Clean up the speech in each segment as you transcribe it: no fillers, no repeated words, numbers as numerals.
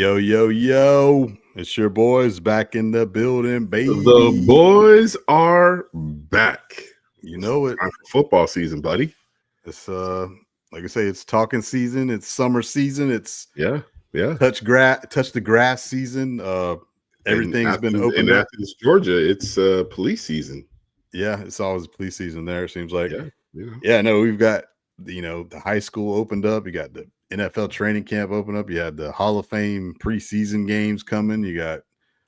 Yo, yo, yo. It's your boys back in the building, The baby. boys are back. You It's know it. time for football season, buddy. It's like I say, it's talking season, it's summer season, it's Yeah, yeah. touch the grass season. And Everything's been Athens, in opened up. Athens, Georgia, it's police season. Yeah, it's always police season there, it seems like. Yeah, yeah, Yeah, no, we've got the high school opened up, you got the NFL training camp open up, you had the Hall of Fame preseason games coming, you got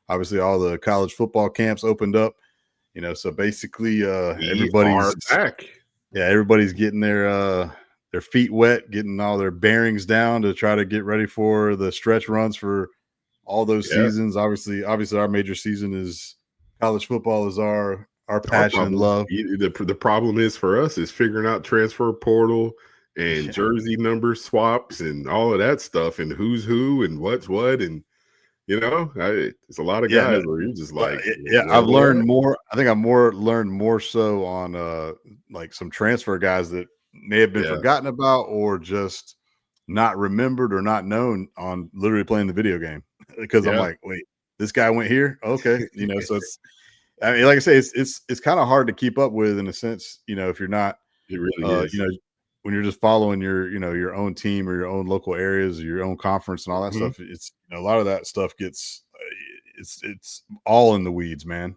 obviously all the college football camps opened up. So basically we are back. everybody's getting their feet wet, getting all their bearings down to try to get ready for the stretch runs for all those Yeah, seasons. Obviously our major season is college football is our our passion and problem. love. The problem is for us is figuring out transfer portal and Yeah. jersey number swaps and all of that stuff and who's who and what's what and it's a lot of Yeah, no, guys where you're just well, like, yeah, I've what? learned more. I think I've learned more so on like some transfer guys that may have been Yeah, forgotten about or just not remembered or not known on literally playing the video game. Because I'm yeah. like, wait, this guy went here? Okay. So it's I mean, like I say, it's kind of hard to keep up with in a sense, if you're not It really uh, you is. know, when you're just following your own team or your own local areas or your own conference and all that Mhm. stuff, it's a lot of that stuff gets it's all in the weeds, man.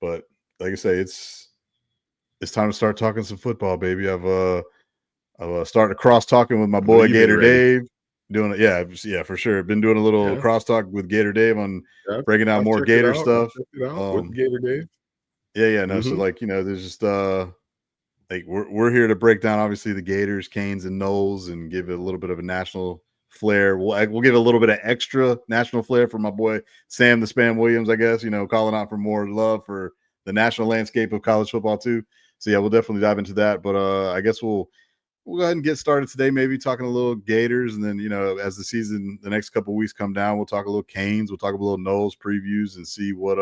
But like I say, it's time to start talking some football, baby. I've started cross talking with my I know boy you've been Gator ready. Dave. Doing it, yeah, for sure. Been doing a little Yeah, crosstalk with Gator Dave on yeah. breaking down I've more checked it Gator out. I've stuff. checked it out with Um, Gator Dave. yeah, no. So Mhm. like, there's just like we're here to break down obviously the Gators, Canes, and Knowles, and give it a little bit of a national flair. We'll give a little bit of extra national flair for my boy Sam the Spam Williams, I guess. Calling out for more love for the national landscape of college football too. So yeah, we'll definitely dive into that. But I guess we'll go ahead and get started today. Maybe talking a little Gators, and then as the next couple of weeks come down, we'll talk a little Canes, we'll talk a little Knowles previews, and see what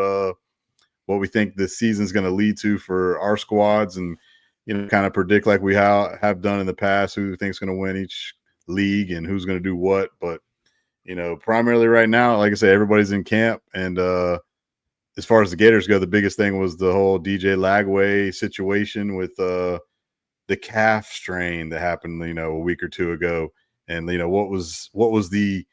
we think this season's going to lead to for our squads, and kind of predict like we have done in the past who we think's going to win each league and who's going to do what. But primarily right now, like I say, everybody's in camp, and as far as the Gators go, the biggest thing was the whole DJ Lagway situation with the calf strain that happened a week or two ago. And what was the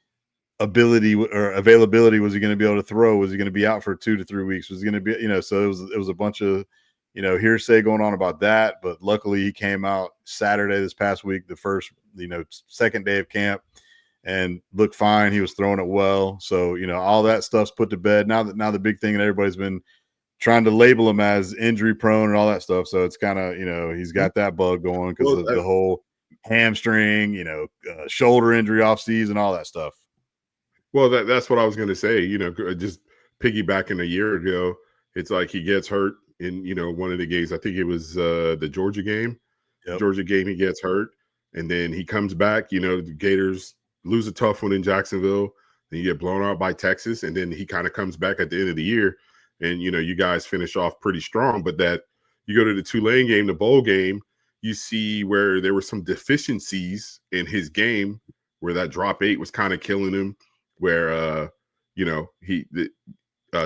ability or availability? Was he going to be able to throw? Was he going to be out for 2 to 3 weeks? Was he going to be so it was a bunch of hearsay going on about that. But luckily he came out Saturday this past week, the first second day of camp, and looked fine. He was throwing it well, so all that stuff's put to bed. Now the big thing that everybody's been trying to label him as injury prone and all that stuff, so it's kind of he's Mhm. got that bug going because Well, of the whole hamstring, shoulder injury off season, all that stuff. that's what I was gonna say. Just piggybacking a year ago, it's like he gets hurt in one of the games. I think it was the Georgia game. Yep. Georgia game, he gets hurt, and then he comes back. The Gators lose a tough one in Jacksonville. Then you get blown out by Texas, and then he kind of comes back at the end of the year, and you guys finish off pretty strong. But that you go to the Tulane game, the bowl game, you see where there were some deficiencies in his game, where that drop 8 was kind of killing him, where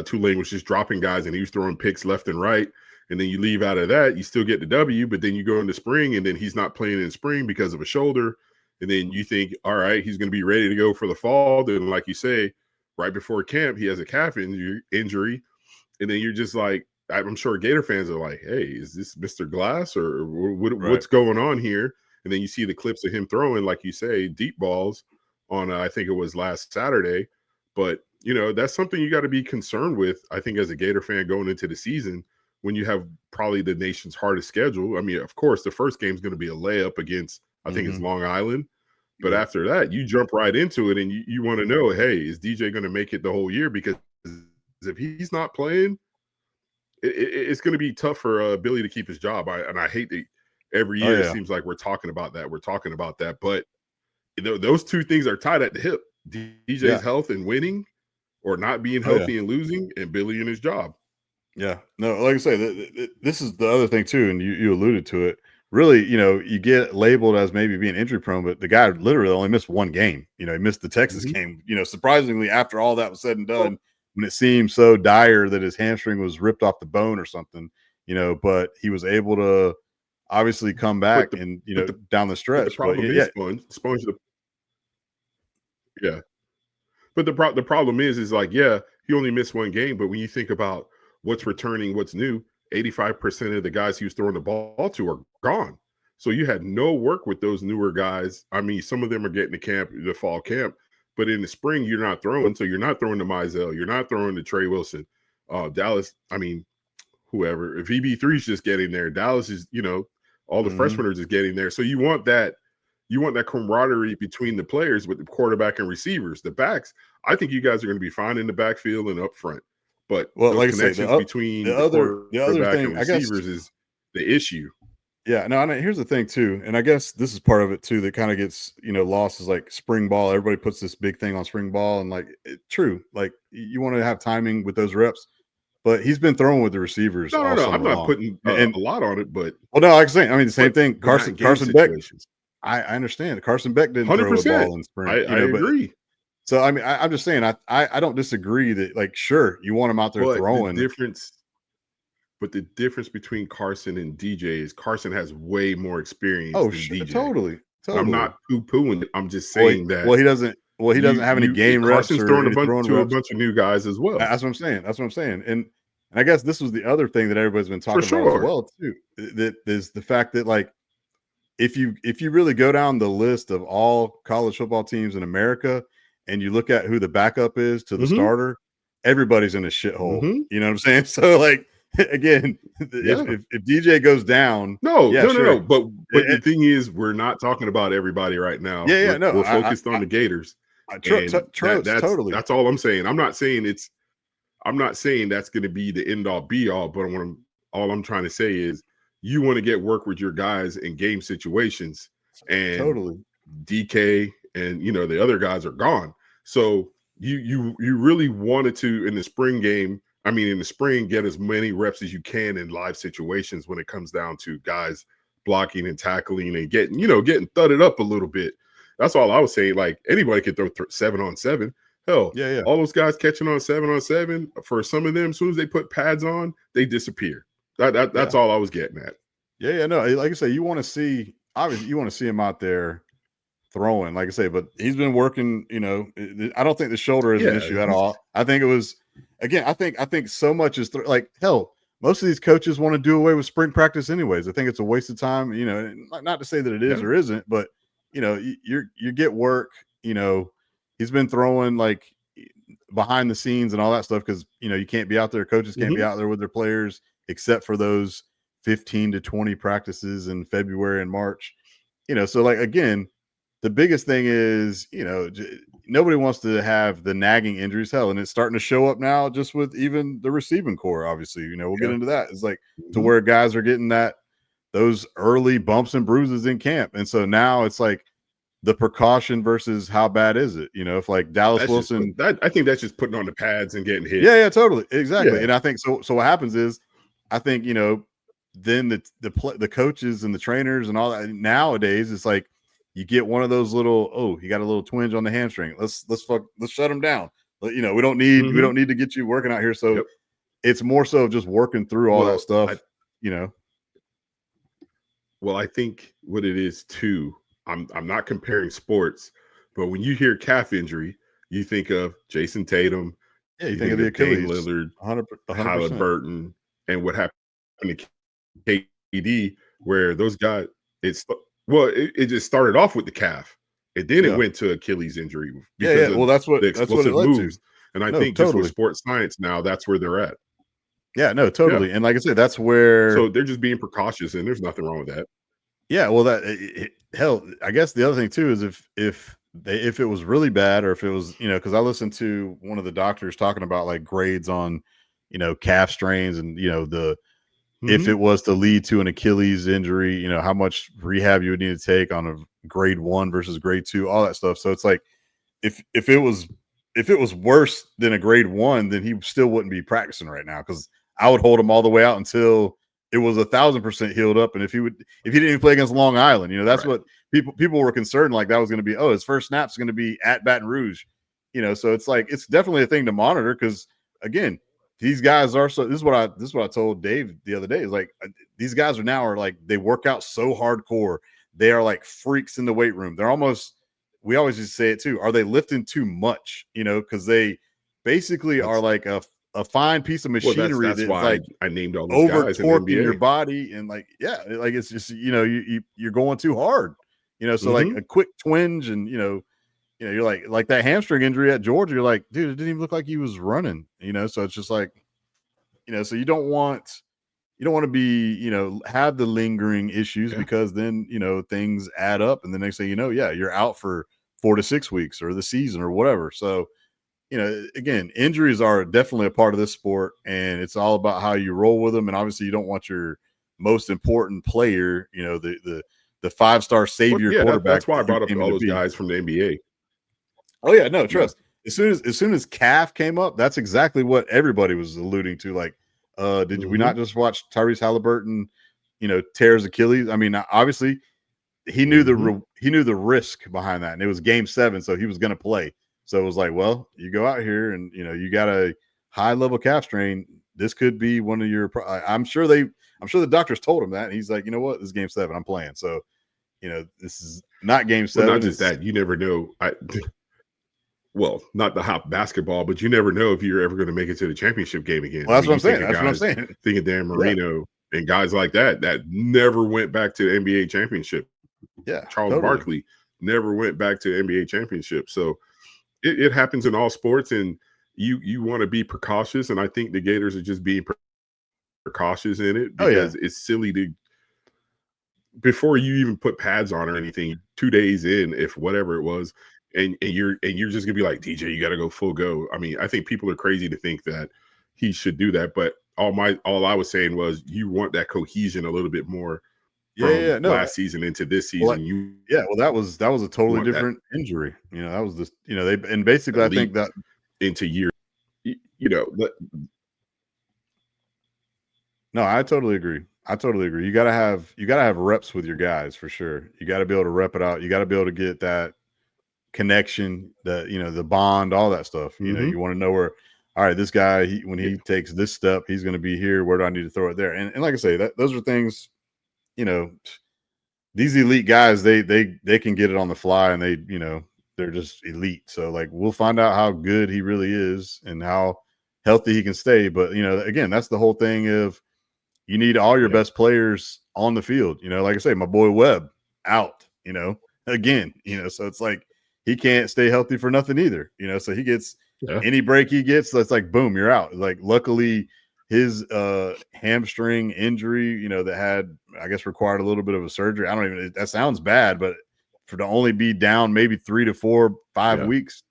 Tulane was just dropping guys and he was throwing picks left and right. And then you leave out of that, you still get the W, but then you go into spring and then he's not playing in spring because of a shoulder. And then you think, all right, he's going to be ready to go for the fall. Then, like you say, right before camp, he has a calf injury. And then you're just like, I'm sure Gator fans are like, hey, is this Mr. Glass or Right. what's going on here? And then you see the clips of him throwing, like you say, deep balls on, I think it was last Saturday. But, that's something you got to be concerned with, I think, as a Gator fan going into the season when you have probably the nation's hardest schedule. I mean, of course, the first game is going to be a layup against, I think it's Mm-hmm. Long Island. But Yep. after that, you jump right into it and you want to know, hey, is DJ going to make it the whole year? Because if he's not playing, it's going to be tough for Billy to keep his job. And I hate that every Oh year it yeah. seems like we're talking about that. We're talking about that. But those two things are tied at the hip: DJ's Yeah. health and winning, or not being Oh yeah. healthy and losing, and Billy and his job. Yeah. No, like I say, this is the other thing too, and you alluded to it. really, you get labeled as maybe being injury prone, but the guy literally only missed one game. He missed the Texas Mhm. game. Surprisingly, after all that was said and Well, done, when it seemed so dire that his hamstring was ripped off the bone or something, but he was able to obviously come but back the and but the down the but the stretch. But problem yeah, is Sponge yeah. But the problem is like, yeah, he only missed one game, but when you think about what's returning, what's new, 85% of the guys he was throwing the ball to are gone. So you had no work with those newer guys. I mean, some of them are getting to camp, the fall camp, but in the spring, you're not throwing. So you're not throwing to Mizell, you're not throwing to Trey Wilson. Dallas, I mean, whoever. If VB3 is just getting there, Dallas is, all the mhm. freshmen are just getting there. So you want that camaraderie between the players with the quarterback and receivers. The backs, I think you guys are going to be fine in the backfield and up front. But Well, those like I say, connections between the the other quarterback thing, and I guess. receivers is the issue. Yeah, no, here's the thing too, and I guess this is part of it too that kind of gets lost is like spring ball. Everybody puts this big thing on spring ball, and like true, like you want to have timing with those reps, but he's been throwing with the receivers No, no, all no. I'm summer not long, putting and a lot on it, but well, no, like I'm saying, I mean the same but thing. but not in game Carson Beck, situations. I understand. Carson Beck didn't throw a 100%. ball in spring, I but agree. so I mean, I'm just saying, I don't disagree that like sure you want him out there But throwing. the difference between Carson and DJ is Carson has way more experience Oh, than sure, DJ. totally, And I'm totally. not poo-pooing it. I'm just Well, saying that he doesn't have any game reps Carson's or throwing any throwing to a reps. bunch of new guys as well. That's what I'm saying. That's what I'm saying. And I guess this was the other thing that everybody's been For talking about as sure. well too. That is the fact that like if you really go down the list of all college football teams in America and you look at who the backup is to the Mhm. starter, everybody's in a shithole. Mhm. You know what I'm saying? So like again, Yeah. if DJ goes down, No, yeah, no, no, sure. no. But the thing is, we're not talking about everybody right now. Yeah, yeah, We're no, we're focused on the Gators, and that's totally. that's all I'm saying. I'm not saying that's going to be the end all be all, but all I'm trying to say is you want to get work with your guys in game situations, and Totally. DK and the other guys are gone. So you really wanted to in the spring game. I mean, in the spring, get as many reps as you can in live situations when it comes down to guys blocking and tackling and getting thudded up a little bit. That's all I was saying. Like anybody could throw 7-on-7. Hell, Yeah, yeah. all those guys catching on 7-on-7. For some of them, as soon as they put pads on, they disappear. That's Yeah. all I was getting at. Yeah, yeah, no, like I say, you want to see obviously you want to see him out there throwing, like I say, but he's been working. I don't think the shoulder is an Yeah, issue at all. I think it was again. I think so much is like hell. Most of these coaches want to do away with spring practice, anyways. I think it's a waste of time. Not to say that it is yeah. or isn't, but you get work. He's been throwing like behind the scenes and all that stuff because you can't be out there. Coaches can't be Mhm. out there with their players except for those 15 to 20 practices in February and March. So like again, the biggest thing is, nobody wants to have the nagging injuries. Hell, and it's starting to show up now just with even the receiving core. Obviously, we'll get Yeah. into that. It's like to Mhm. where guys are getting those early bumps and bruises in camp. And so now it's like the precaution versus how bad is it? If like Dallas That's just Wilson. I think that's just putting on the pads and getting hit. Yeah, yeah, totally. Exactly. Yeah. And I think so what happens is I think, then the coaches and the trainers and all that nowadays it's like you get one of those little, oh, you got a little twinge on the hamstring. Let's shut him down. We Mhm. don't need to get you working out here. So Yep. it's more so just working through all that Well, stuff, you know. I think what it is too, I'm not comparing sports, but when you hear calf injury, you think of Jason Tatum, Yeah, you you think of think the of Dame Achilles Lillard, 100%. Halliburton, and what happened to KD, where those guys, it just started off with the calf, and then it Yeah. went to Achilles injury Yeah, because yeah. of Well, the that's what it explosive led to. moves. And I No, think just with totally. sports science now, that's where they're at. Yeah, no, Yeah. totally. And like I said, that's So where. they're just being precautious, and there's nothing wrong with that. Yeah, well, hell, I guess the other thing too is if it was really bad, or if it was, because I listened to one of the doctors talking about like grades on, calf strains, and the if it Mhm. was to lead to an Achilles injury, how much rehab you would need to take on a grade 1 versus grade 2, all that stuff. So it's like if it was worse than a grade 1, then he still wouldn't be practicing right now because I would hold him all the way out until it was 1,000% healed up. And if he didn't even play against Long Island, that's Right. what people were concerned. Like that was going to be, oh, his first snap's going to be at Baton Rouge, So it's like it's definitely a thing to monitor because again, these guys are so. This is what I told Dave the other day. Is like these guys are like they work out so hardcore. They are like freaks in the weight room. They're almost. We always just say it too. Are they lifting too much? Because they basically are That's like a fine piece of well, machinery that's that's why like I named all those over guys in the torquing your NBA. body and like like it's just you're going too hard, so like Mm-hmm. a quick twinge and you're like that hamstring injury at Georgia, you're like, dude, it didn't even look like he was running, so it's just like so you don't want to be have the lingering issues Yeah. because then things add up and the next thing you're out for 4 to 6 weeks or the season or whatever. So again, injuries are definitely a part of this sport, and it's all about how you roll with them. And obviously, you don't want your most important player, the 5-star Well, savior yeah, quarterback that's why I that you brought up came in all to those be. guys from the NBA. Oh yeah, no, Yeah. trust. As soon as Calf came up, that's exactly what everybody was alluding to. Like, did we Mm-hmm. not just watch Tyrese Halliburton, tears Achilles? I mean, obviously Mm-hmm. he knew the risk behind that, and it was Game 7, so he was going to play. So it was like, well, you go out here and you got a high level calf strain. This could be one of your. I'm sure the doctors told him that. And he's like, you know what, this is Game 7. I'm playing. So this is not Game Well, not 7. just It's that, you never know. Well, not the hop basketball, but you never know if you're ever going to make it to the championship game again. well, I that's mean, what I'm you think saying. of That's what I'm guys, saying. think of Dan Yeah, Marino and guys like that never went back to the NBA championship. yeah, Charles totally. Barkley never went back to the NBA championship. So it happens in all sports, and you want to be precautious. And I think the Gators are just being precautious in it Oh yeah, because it's silly to before you even put pads on or anything, 2 days in, if whatever it was, and you're just gonna be like, DJ, you gotta go full go. I mean, I think people are crazy to think that he should do that. But all I was saying was you want that cohesion a little bit more yeah, yeah. from Yeah. No, last season into this well, season. You yeah. Well, that was a totally want that different injury. That was just they and basically I leap think that. into year, you know, No, I totally agree. I totally agree. You gotta have reps with your guys for sure. You got to be able to rep it out. You got to be able to get that connection, the bond, all that stuff. mm-hmm. You want to know where. All right, this guy, when Yeah, he takes this step, he's going to be here. Where do I need to throw it there? And like I say, those are things. You know, these elite guys, they can get it on the fly, and they're just elite. So like we'll find out how good he really is and how healthy he can stay. But again, that's the whole thing of you need all your yeah, best players on the field. Like I say, my boy Webb out, again, so it's like he can't stay healthy for nothing either, so he gets yeah. any break he gets, that's like, boom, you're out. Like, luckily, his hamstring injury, that had, I guess, required a little bit of a surgery. I don't even, that sounds bad, but for to only be down maybe 3 to 4, 5 Yeah. weeks,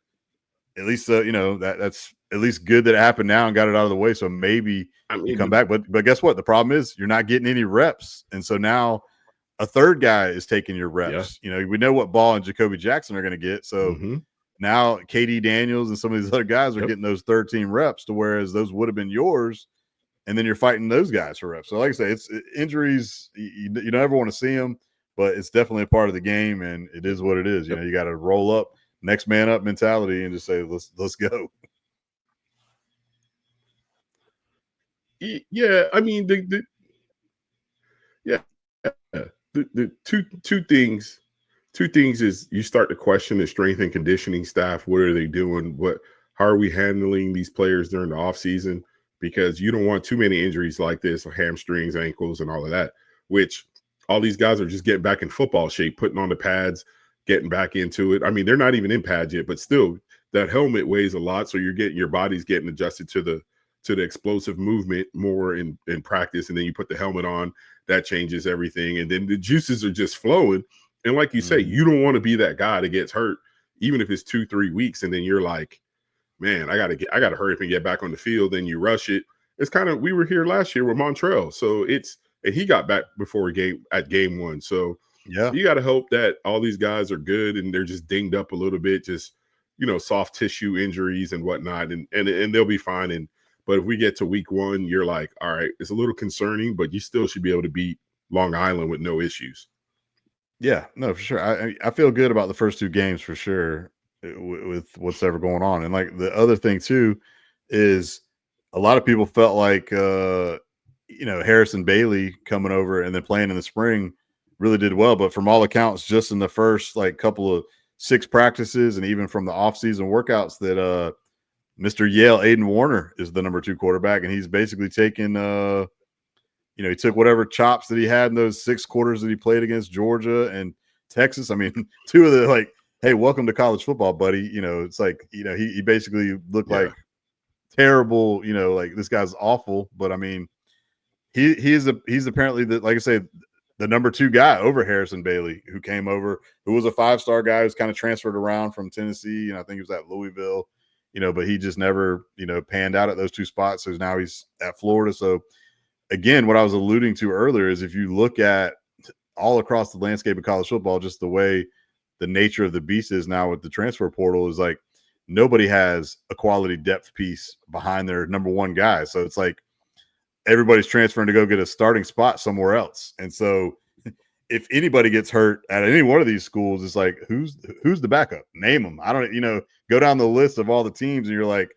at least that's at least good that it happened now and got it out of the way. So maybe I you mean, come back, but guess what? The problem is you're not getting any reps, and so now a third guy is taking your yeah. reps. We know what Ball and Jacoby Jackson are going to get. So Mm-hmm. now KD Daniels and some of these other guys are Yep. getting those third team reps, to whereas those would have been yours, and then you're fighting those guys for reps. So like I say, it's injuries. You don't ever want to see them, but it's definitely a part of the game, and it is what it is. Yep. You got to roll up, next man up mentality, and just say let's go. Yeah. I mean, yeah, the two things is you start to question the strength and conditioning staff. What are they doing? How are we handling these players during the off season? Because you don't want too many injuries like this, or hamstrings, ankles, and all of that, which all these guys are just getting back in football shape, putting on the pads, getting back into it. I mean, they're not even in pads yet, but still that helmet weighs a lot. So your body's getting adjusted to the explosive movement more in practice. And then you put the helmet on, that changes everything. And then the juices are just flowing. And like you say, Mhm. you don't want to be that guy that gets hurt, even if it's 2-3 weeks, and then you're like, man, I gotta hurry up and get back on the field. Then you rush it. It's kind of, we were here last year with Montreal, and he got back before game 1. So Yeah. you got to hope that all these guys are good and they're just dinged up a little bit, just soft tissue injuries and whatnot, and they'll be fine. And But if we get to week 1, you're like, all right, it's a little concerning, but you still should be able to beat Long Island with no issues. Yeah, no, for sure. I feel good about the first 2 games for sure, with what's ever going on. And like the other thing too is a lot of people felt like Harrison Bailey coming over and then playing in the spring really did well, but from all accounts, just in the first like couple of 6 practices and even from the offseason workouts, that Mr. Yale Aiden Warner is the number 2 quarterback, and he's basically taken he took whatever chops that he had in those 6 quarters that he played against Georgia and Texas. I mean, 2 of the like, hey, welcome to college football, buddy. It's like, he basically looked like terrible, like this guy's awful. But I mean, he's apparently like I say, the number 2 guy over Harrison Bailey, who came over, who was a 5-star guy who's kind of transferred around from Tennessee. And I think he was at Louisville, but he just never, panned out at those 2 spots. So now he's at Florida. So again, what I was alluding to earlier is if you look at all across the landscape of college football, just the way the nature of the beast is now with the transfer portal is like nobody has a quality depth piece behind their number 1 guy. So it's like everybody's transferring to go get a starting spot somewhere else. And so if anybody gets hurt at any one of these schools, it's like, who's the backup? Name them. I don't, go down the list of all the teams and you're like,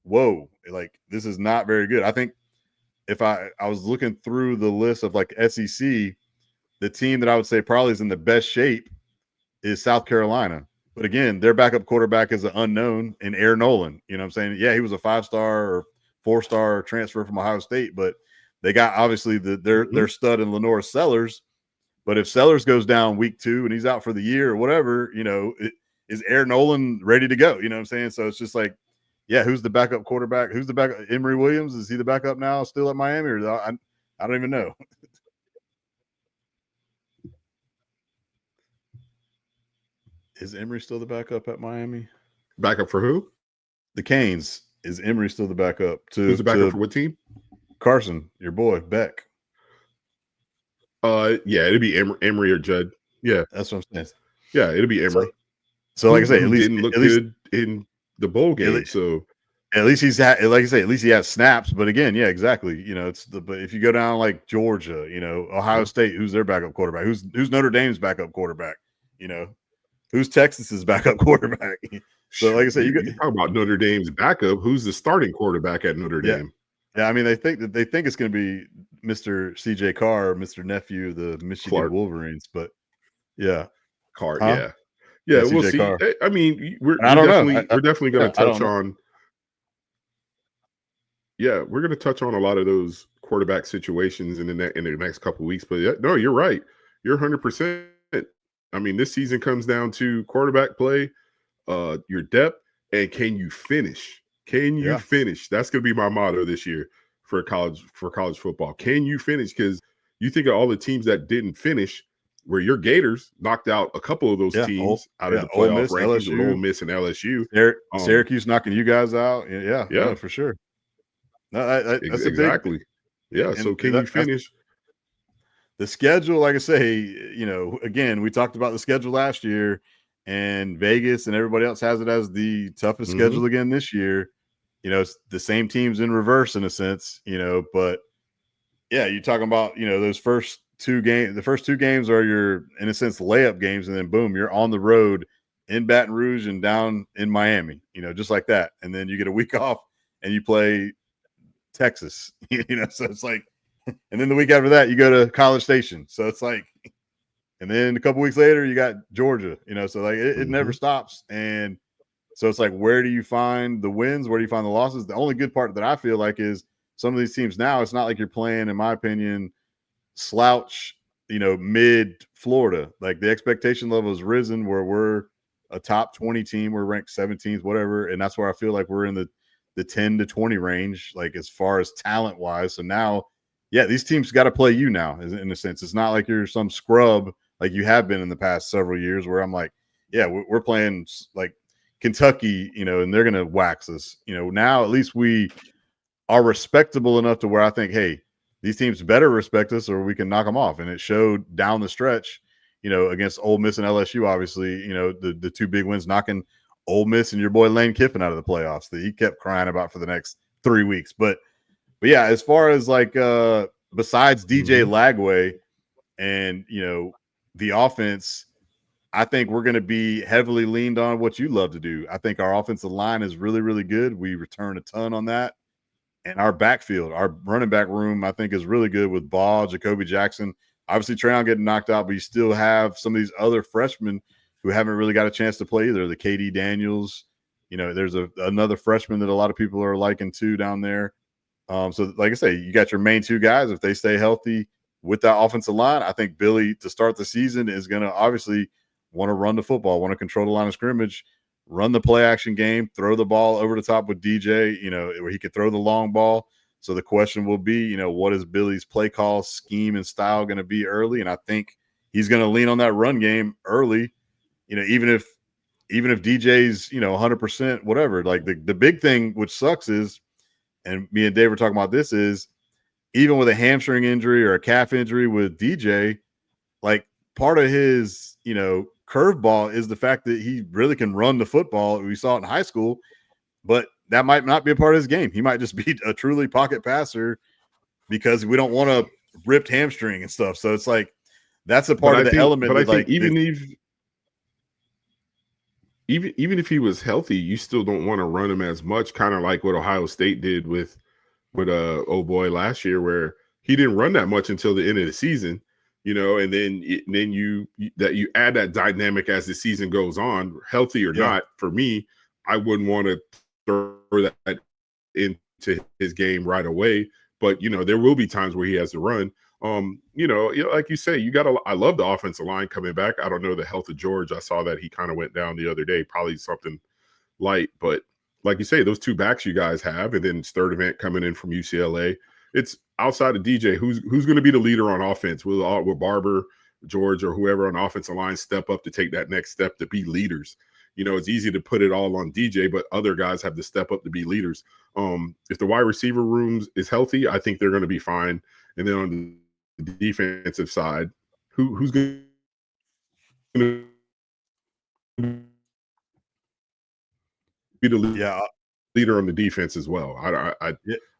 whoa, like this is not very good. I think if I was looking through the list of like SEC, the team that I would say probably is in the best shape is South Carolina. But again, their backup quarterback is an unknown in Air Nolan. You know what I'm saying? Yeah, he was a 5-star or 4-star transfer from Ohio State, but they got obviously their stud in Lenore Sellers. But if Sellers goes down week 2 and he's out for the year or whatever, is Air Nolan ready to go? You know what I'm saying? So it's just like, yeah, who's the backup quarterback? Who's the backup? Emory Williams, is he the backup now still at Miami? Or I don't even know. Is Emory still the backup at Miami? Backup for who? The Canes. Is Emory still the backup? Who's the backup for what team? Carson, your boy, Beck. Yeah, it'd be Emory or Judd. Yeah, that's what I'm saying. Yeah, it'll be Emory. So like I say, at least didn't look good in the bowl game. So at least he's had, like I say, at least he has snaps. But again, yeah, exactly. But if you go down like Georgia, Ohio State, who's their backup quarterback? Who's Notre Dame's backup quarterback? Who's Texas's backup quarterback? So like I said, you talk about Notre Dame's backup. Who's the starting quarterback at Notre Dame? Yeah, I mean, they think it's going to be Mr. CJ Carr, Mr. Nephew of the Michigan Clark. Wolverines. But yeah, Carr. Huh? Yeah, we'll see. Carr. I mean, we're definitely going to touch on. Yeah, we're going to touch on a lot of those quarterback situations in the next couple of weeks. But no, you're right. You're 100%. I mean, this season comes down to quarterback play, your depth, and can you finish? Can you finish? That's going to be my motto this year for college football. Can you finish? Because you think of all the teams that didn't finish, where your Gators knocked out a couple of those teams out of the playoff rankings, with Ole Miss and LSU. Syracuse knocking you guys out. Yeah, for sure. No, that's exactly. So can you finish? The schedule, like I say, again, we talked about the schedule last year, and Vegas and everybody else has it as the toughest schedule again this year. It's the same teams in reverse in a sense, but yeah, you're talking about, those first 2 games. The first 2 games are your, in a sense, layup games, and then boom, you're on the road in Baton Rouge and down in Miami, just like that. And then you get a week off and you play Texas, so it's like, and then the week after that, you go to College Station. So it's like, and then a couple weeks later, you got Georgia, so like it never stops. And so it's like, where do you find the wins? Where do you find the losses? The only good part that I feel like is some of these teams now, it's not like you're playing, in my opinion, slouch, mid Florida. Like the expectation level has risen where we're a top 20 team. We're ranked 17th, whatever. And that's where I feel like we're in the 10 to 20 range, like as far as talent wise. So now, yeah, these teams got to play you now, in a sense. It's not like you're some scrub like you have been in the past several years, where I'm like, yeah, we're playing like Kentucky, and they're going to wax us. Now at least we are respectable enough to where I think, hey, these teams better respect us or we can knock them off. And it showed down the stretch, against Ole Miss and LSU, obviously, the 2 big wins, knocking Ole Miss and your boy Lane Kiffin out of the playoffs that he kept crying about for the next 3 weeks. But yeah, as far as like besides DJ Mm-hmm. Lagway and the offense, I think we're going to be heavily leaned on what you love to do. I think our offensive line is really, really good. We return a ton on that. And our backfield, our running back room, I think is really good with Ball, Jacoby Jackson. Obviously, Trayon getting knocked out, but you still have some of these other freshmen who haven't really got a chance to play either. The KD Daniels, there's another freshman that a lot of people are liking too down there. So, like I say, you got your main two guys. If they stay healthy with that offensive line, I think Billy to start the season is going to obviously want to run the football, want to control the line of scrimmage, run the play action game, throw the ball over the top with DJ, where he could throw the long ball. So the question will be, what is Billy's play call, scheme, and style going to be early? And I think he's going to lean on that run game early. Even if DJ's 100%, whatever. Like the big thing, which sucks is, and me and Dave were talking about this, is even with a hamstring injury or a calf injury with DJ, like part of his, curveball is the fact that he really can run the football. We saw it in high school, but that might not be a part of his game. He might just be a truly pocket passer because we don't want a ripped hamstring and stuff. So it's like that's a part of the element. But I think even if he was healthy, you still don't want to run him as much. Kind of like what Ohio State did with oh boy last year, where he didn't run that much until the end of the season. And then you add that dynamic as the season goes on, healthy or not. For me, I wouldn't want to throw that into his game right away. But there will be times where he has to run. Like you say, I love the offensive line coming back. I don't know the health of George. I saw that he kind of went down the other day, probably something light. But like you say, those two backs you guys have, and then third event coming in from UCLA. It's outside of DJ. Who's going to be the leader on offense? Will Barber, George, or whoever on the offensive line step up to take that next step to be leaders? It's easy to put it all on DJ, but other guys have to step up to be leaders. If the wide receiver room is healthy, I think they're going to be fine. And then on the defensive side, who's going to be the leader on the defense as well?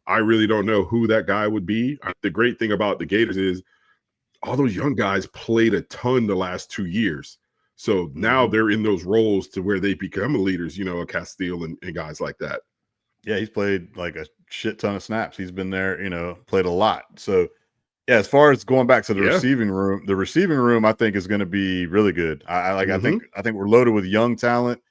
I really don't know who that guy would be. The great thing about the Gators is all those young guys played a ton the last 2 years. So now they're in those roles to where they become leaders, a Castile and guys like that. Yeah, he's played like a shit ton of snaps. He's been there, played a lot. So, yeah, as far as going back to the receiving room, I think is going to be really good. I think we're loaded with young talent.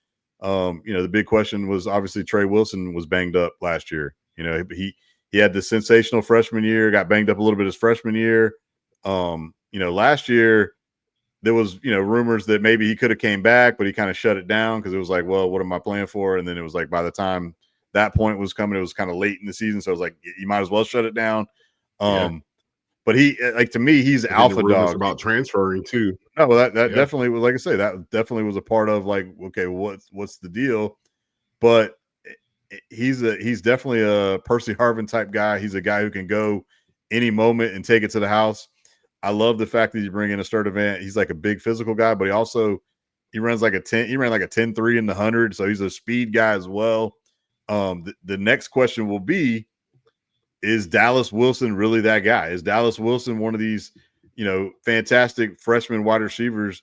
The big question was obviously Trey Wilson was banged up last year. He had the sensational freshman year, got banged up a little bit his freshman year. Last year there was, rumors that maybe he could have came back, but he kind of shut it down because it was like, well, what am I playing for? And then it was like by the time that point was coming, it was kind of late in the season. So I was like, you might as well shut it down. But he, to me, he's alpha dog. About transferring too. No, well, that definitely was, like I say, that definitely was a part of like, okay, what's the deal? But he's definitely a Percy Harvin type guy. He's a guy who can go any moment and take it to the house. I love the fact that you bring in a start event. He's like a big physical guy, but he runs like a 10. He ran like a 10-3 in the 100, so he's a speed guy as well. The next question will be, is Dallas Wilson really that guy? Is Dallas Wilson one of these, fantastic freshman wide receivers,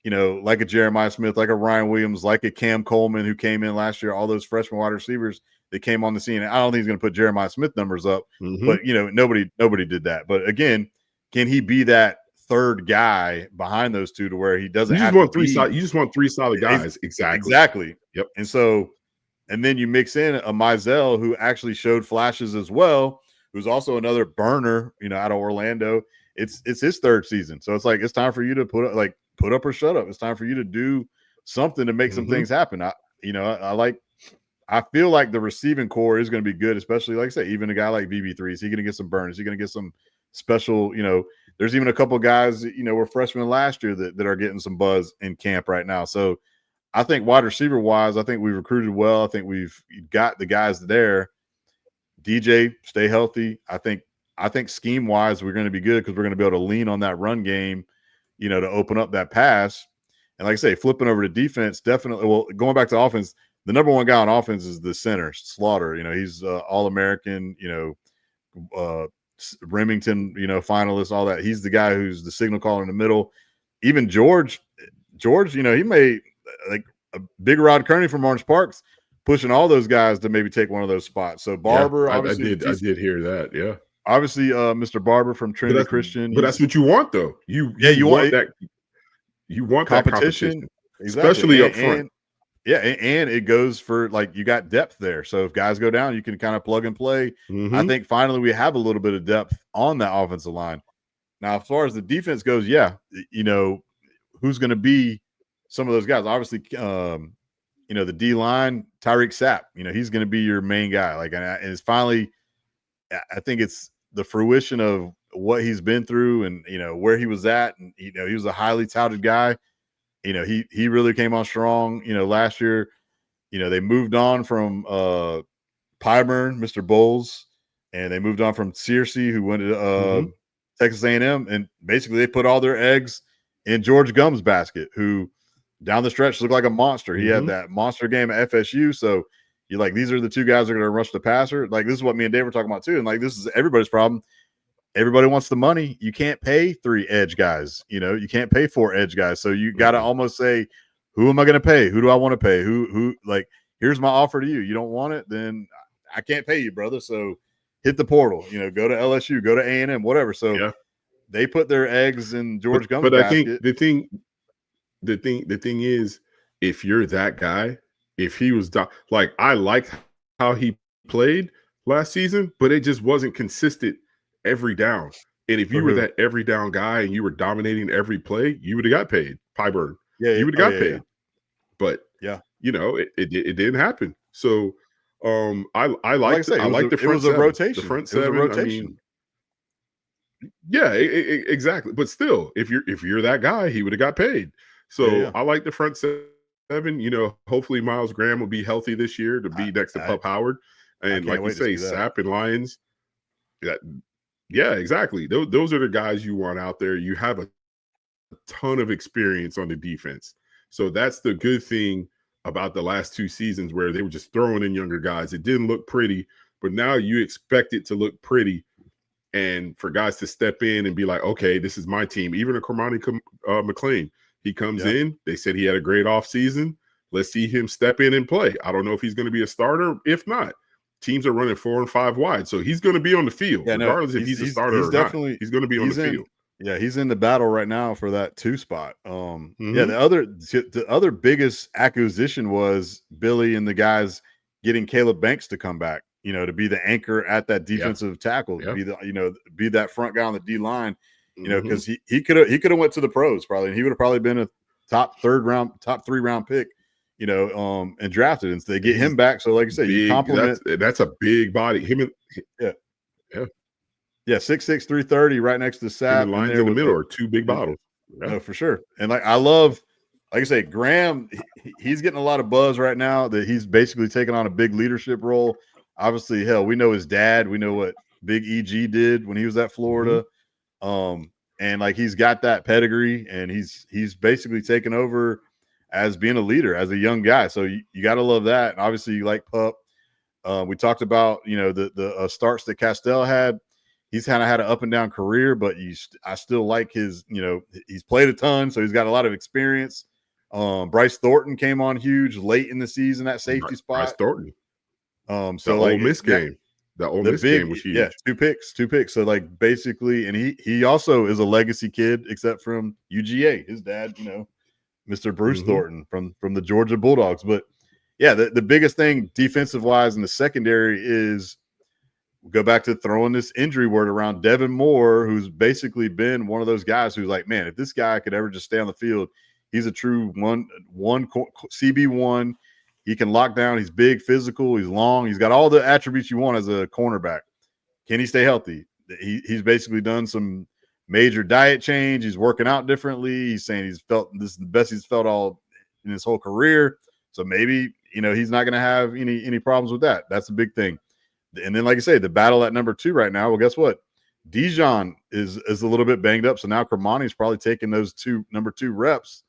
like a Jeremiah Smith, like a Ryan Williams, like a Cam Coleman who came in last year, all those freshman wide receivers that came on the scene. I don't think he's going to put Jeremiah Smith numbers up, but nobody did that. But again, can he be that third guy behind those two to where he doesn't have to be? You just want three solid guys. Exactly. Yep. And then you mix in a Mizell who actually showed flashes as well, who's also another burner, out of Orlando. It's his third season. So it's like, it's time for you to put up or shut up. It's time for you to do something to make some things happen. I feel like the receiving core is going to be good, especially like I say, even a guy like VB3. Is he going to get some burn? Is he going to get some special, there's even a couple guys, were freshmen last year that are getting some buzz in camp right now. So I think wide receiver wise, I think we've recruited well. I think we've got the guys there. DJ, stay healthy. I think scheme wise, we're going to be good because we're going to be able to lean on that run game, to open up that pass. And like I say, flipping over to defense, definitely. Well, going back to offense, the number one guy on offense is the center, Slaughter. He's All-American, Remington, finalist, all that. He's the guy who's the signal caller in the middle. Even George, he made like a big Rod Kearney from Orange Parks pushing all those guys to maybe take one of those spots. So Barber, obviously, I did hear that. Yeah. Obviously, Mr. Barber from Trinity Christian. But that's what you want, though. You want that. You want that competition, exactly. Especially up front. And it goes for like you got depth there. So if guys go down, you can kind of plug and play. Mm-hmm. I think finally we have a little bit of depth on that offensive line. Now, as far as the defense goes, who's going to be some of those guys? Obviously, the D line, Tyreek Sapp. He's going to be your main guy. Like, and it's finally, I think it's the fruition of what he's been through and where he was at, and he was a highly touted guy. He really came on strong. Last year, they moved on from Pyburn, Mr. Bowles, and they moved on from Searcy, who went to Texas A&M, and basically they put all their eggs in George Gumb's basket, who down the stretch looked like a monster. He had that monster game at FSU, so you're like, these are the two guys that are going to rush the passer. Like, this is what me and Dave were talking about too, and like, this is everybody's problem. Everybody wants the money. You can't pay 3 edge guys. You can't pay 4 edge guys. So you got to almost say, who am I going to pay? Who do I want to pay? Who like, here's my offer to you. You don't want it, then I can't pay you, brother. So hit the portal, go to LSU, go to A&M, whatever. So they put their eggs in George Gumb's basket. But I think the thing is, if you're that guy, if he was like, I liked how he played last season, but it just wasn't consistent every down. And if you were that every down guy and you were dominating every play, you would have got paid. Pyburn. You would have got paid. Yeah. But it didn't happen. So I like the front. It was a rotation. The front seven. Rotation. Exactly. But still, if you're that guy, he would have got paid. So I like the front seven. Hopefully Miles Graham will be healthy this year to be next to Pup Howard. And like you say, Sapp and Lyons. Yeah, exactly. Those are the guys you want out there. You have a ton of experience on the defense. So that's the good thing about the last 2 seasons, where they were just throwing in younger guys. It didn't look pretty, but now you expect it to look pretty, and for guys to step in and be like, okay, this is my team. Even a Cormani McLean, he comes in. They said he had a great offseason. Let's see him step in and play. I don't know if he's going to be a starter. If not, teams are running 4 and 5 wide, so he's going to be on the field, regardless if he's a starter or not. He's going to be on the field. Yeah, he's in the battle right now for that 2 spot. Yeah, the other biggest acquisition was Billy and the guys getting Caleb Banks to come back. To be the anchor at that defensive tackle, be that front guy on the D line. Because he could have went to the pros probably, and he would have probably been a top 3 round pick. And drafted, and so they get him back. So, like I said, you compliment. That's a big body. Him and 6'6", 330, right next to Sapp. Lines in the middle are 2 big bottles. No, for sure. And like I say, Graham, he's getting a lot of buzz right now that he's basically taking on a big leadership role. Obviously, hell, we know his dad. We know what Big EG did when he was at Florida. And like, he's got that pedigree, and he's basically taken over as being a leader, as a young guy. So you got to love that. And obviously you like Pup. We talked about, the starts that Castell had. He's kind of had an up and down career, but I still like his, he's played a ton. So he's got a lot of experience. Bryce Thornton came on huge late in the season, that safety spot. Bryce Thornton. So the like Ole Miss game. The Ole Miss game was huge. Yeah, 2 picks. So like, basically, and he also is a legacy kid, except from UGA. His dad, Mr. Bruce Thornton from the Georgia Bulldogs. But yeah, the biggest thing defensive wise in the secondary is, go back to throwing this injury word around Devin Moore, who's basically been one of those guys who's like, man, if this guy could ever just stay on the field, he's a true one CB1. He can lock down. He's big, physical. He's long. He's got all the attributes you want as a cornerback. Can he stay healthy? He's basically done some major diet change. He's working out differently. He's saying this is the best he's felt all in his whole career. So maybe, he's not going to have any problems with that. That's a big thing. And then, like I say, the battle at number 2 right now. Well, guess what? Dijon is a little bit banged up. So now Kermani's probably taking those number 2 reps,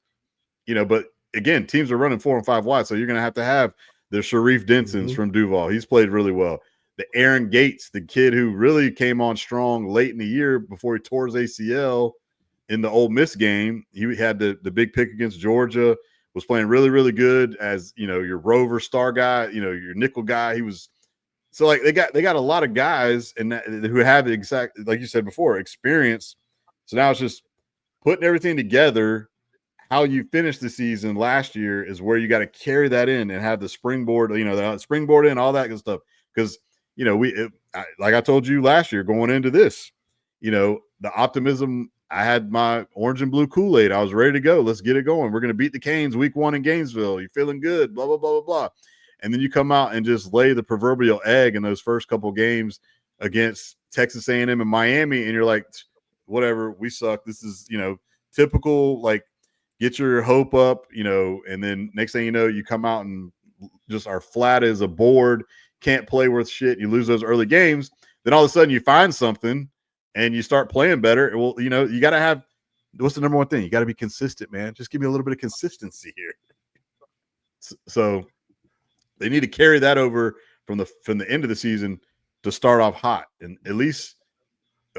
but again, teams are running 4 and 5 wide. So you're going to have The Sharif Denson's Mm-hmm. from Duval. He's played really well. The Aaron Gates, the kid who really came on strong late in the year before he tore his ACL in the Ole Miss game. He had the big pick against Georgia, was playing really, really good as, your rover star guy, your nickel guy. He was so like they got a lot of guys who have exact, like you said before, experience. So now it's just putting everything together. How you finished the season last year is where you got to carry that in and have the springboard, the springboard in all that good stuff. Because like I told you last year going into this, the optimism. I had my orange and blue Kool-Aid. I was ready to go. Let's get it going. We're going to beat the Canes week 1 in Gainesville. You're feeling good. Blah blah blah blah blah. And then you come out and just lay the proverbial egg in those first couple games against Texas A&M and Miami, and you're like, whatever, we suck. This is typical, like, get your hope up, and then next thing you know, you come out and just are flat as a board, can't play worth shit. You lose those early games. Then all of a sudden you find something and you start playing better. Well, you got to have, what's the number one thing? You got to be consistent, man. Just give me a little bit of consistency here. So they need to carry that over from the end of the season to start off hot. And at least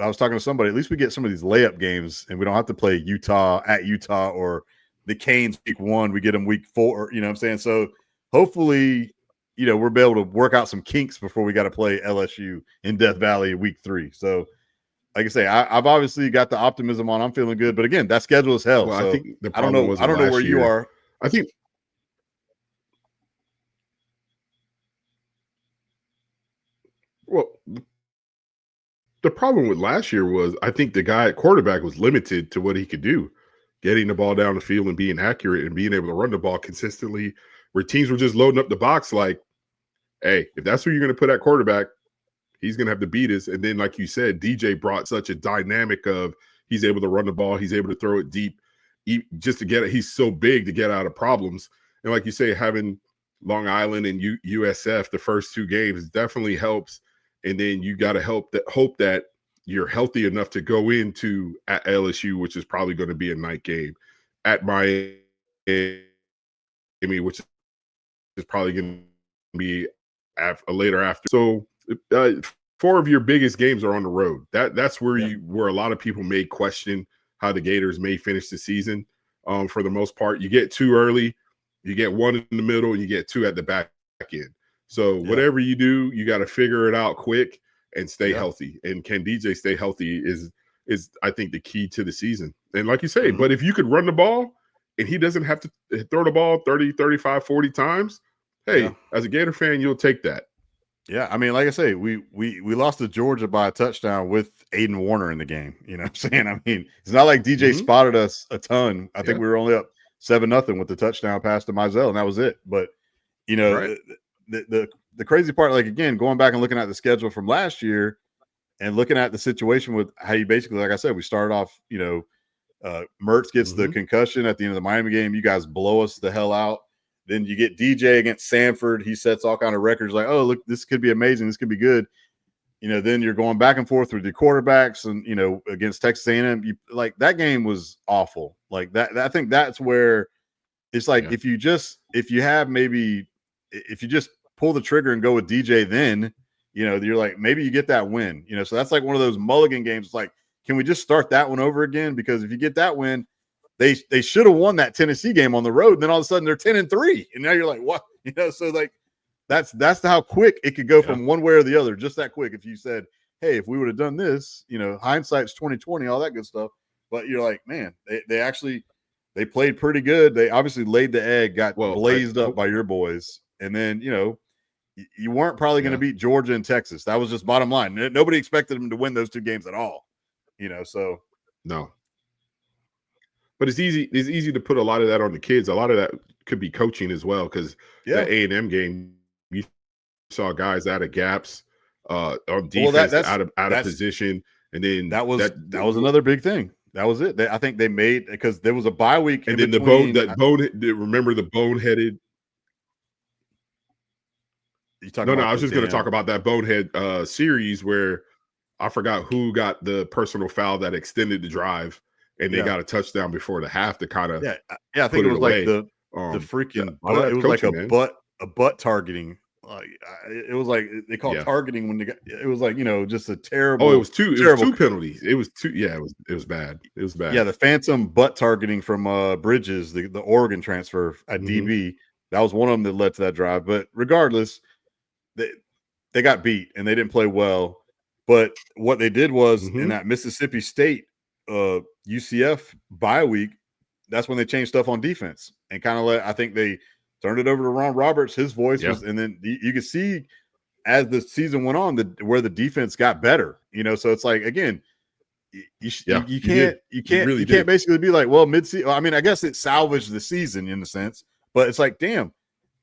I was talking to somebody, at least we get some of these layup games and we don't have to play Utah or the Canes week 1. We get them week 4, you know what I'm saying? So hopefully, we'll be able to work out some kinks before we got to play LSU in Death Valley week 3. So like I say, I've obviously got the optimism on. I'm feeling good. But again, that schedule is hell. Well, so I think the I don't problem know. was I don't know where you are. I think well, the problem with last year was I think the guy at quarterback was limited to what he could do, getting the ball down the field and being accurate and being able to run the ball consistently, where teams were just loading up the box like, hey, if that's who you're going to put at quarterback, he's going to have to beat us. And then, like you said, DJ brought such a dynamic of he's able to run the ball, he's able to throw it deep, just to get it. He's so big to get out of problems. And like you say, having Long Island and USF the first 2 games definitely helps. And then you got to hope that you're healthy enough to go into at LSU, which is probably going to be a night game, at Miami, which is probably going to be a later after. So 4 of your biggest games are on the road. That's where where a lot of people may question how the Gators may finish the season. For the most part, you get 2 early, you get 1 in the middle, and you get 2 at the back end. So whatever you do, you got to figure it out quick and stay healthy. And can DJ stay healthy is I think the key to the season. And like you say, but if you could run the ball and he doesn't have to throw the ball 30, 35, 40 times, hey, as a Gator fan, you'll take that. Yeah, I mean, like I say, we lost to Georgia by a touchdown with Aiden Warner in the game. You know what I'm saying? I mean, it's not like DJ spotted us a ton. I think we were only up 7-0 with the touchdown pass to Mizell, and that was it. But the crazy part, like, again, going back and looking at the schedule from last year and looking at the situation with how you basically, like I said, we started off, Mertz gets the concussion at the end of the Miami game. You guys blow us the hell out. Then you get DJ against Samford. He sets all kind of records like, oh, look, this could be amazing. This could be good. Then you're going back and forth with your quarterbacks and, against Texas A&M. Like, that game was awful. Like that. I think that's where it's like, if you just pull the trigger and go with DJ, then, you're like, maybe you get that win, so that's like one of those mulligan games. It's like, can we just start that one over again? Because if you get that win, they should have won that Tennessee game on the road. And then all of a sudden they're 10-3. And now you're like, what? So like that's how quick it could go from one way or the other, just that quick. If you said, hey, if we would have done this, hindsight's 2020, all that good stuff. But you're like, man, they played pretty good. They obviously laid the egg, got blazed up by your boys. And then, you weren't probably going to beat Georgia and Texas. That was just bottom line. Nobody expected them to win those 2 games at all, so. No. But it's easy to put a lot of that on the kids. A lot of that could be coaching as well, because the A&M game, you saw guys out of gaps on defense, out of position. And then that was another big thing. That was it. I think they made, because there was a bye week. And then remember the boneheaded. I was just going to talk about that bonehead series where I forgot who got the personal foul that extended the drive, and they got a touchdown before the half to kind of I think it was like the freaking butt. It was coaching, like a butt. a butt targeting. Like it was like they call it Yeah. targeting when it was like just a Oh, it terrible, was two. It was terrible. two penalties. It was two. Yeah, it was bad. It was Yeah, bad. the phantom butt targeting from Bridges, the Oregon transfer at Hmm. DB. That was one of them that led to that drive. But regardless, they they got beat and they didn't play well. But what they did was in Hmm. that Mississippi State UCF bye week, that's when they changed stuff on defense and kind of I think they turned it over to Ron Roberts. His voice Yeah. was, and then you could see as the season went on where the defense got better. So it's like again, Yeah. you You did. can't You really you can't did. basically be like, well, mid-season. I mean, I guess it salvaged the season in a sense, but it's like, damn,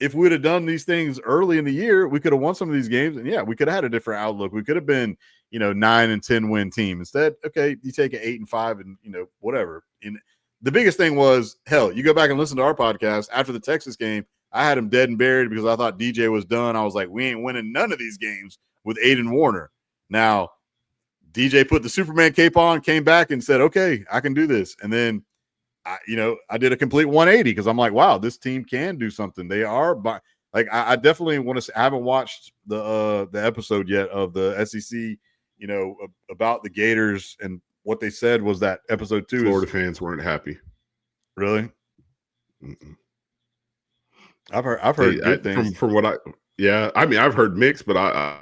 if we would have done these things early in the year, we could have won some of these games, and yeah, we could have had a different outlook. We could have been 9 and 10 win team instead. Okay, you take an 8-5 and whatever. And the biggest thing was, hell, you go back and listen to our podcast after the Texas game. I had him dead and buried because I thought DJ was done. I was like, we ain't winning none of these games with Aiden Warner. Now DJ put the Superman cape on, came back and said, okay, I can do this. And then, I did a complete 180 because I'm like, wow, this team can do something. They are, but like, I definitely want to. I haven't watched the episode yet of the SEC, about the Gators, and what they said was that episode 2 is Florida fans weren't happy. really. Mm-mm. I've They heard good things. from what I yeah. I mean, I've heard mixed, but I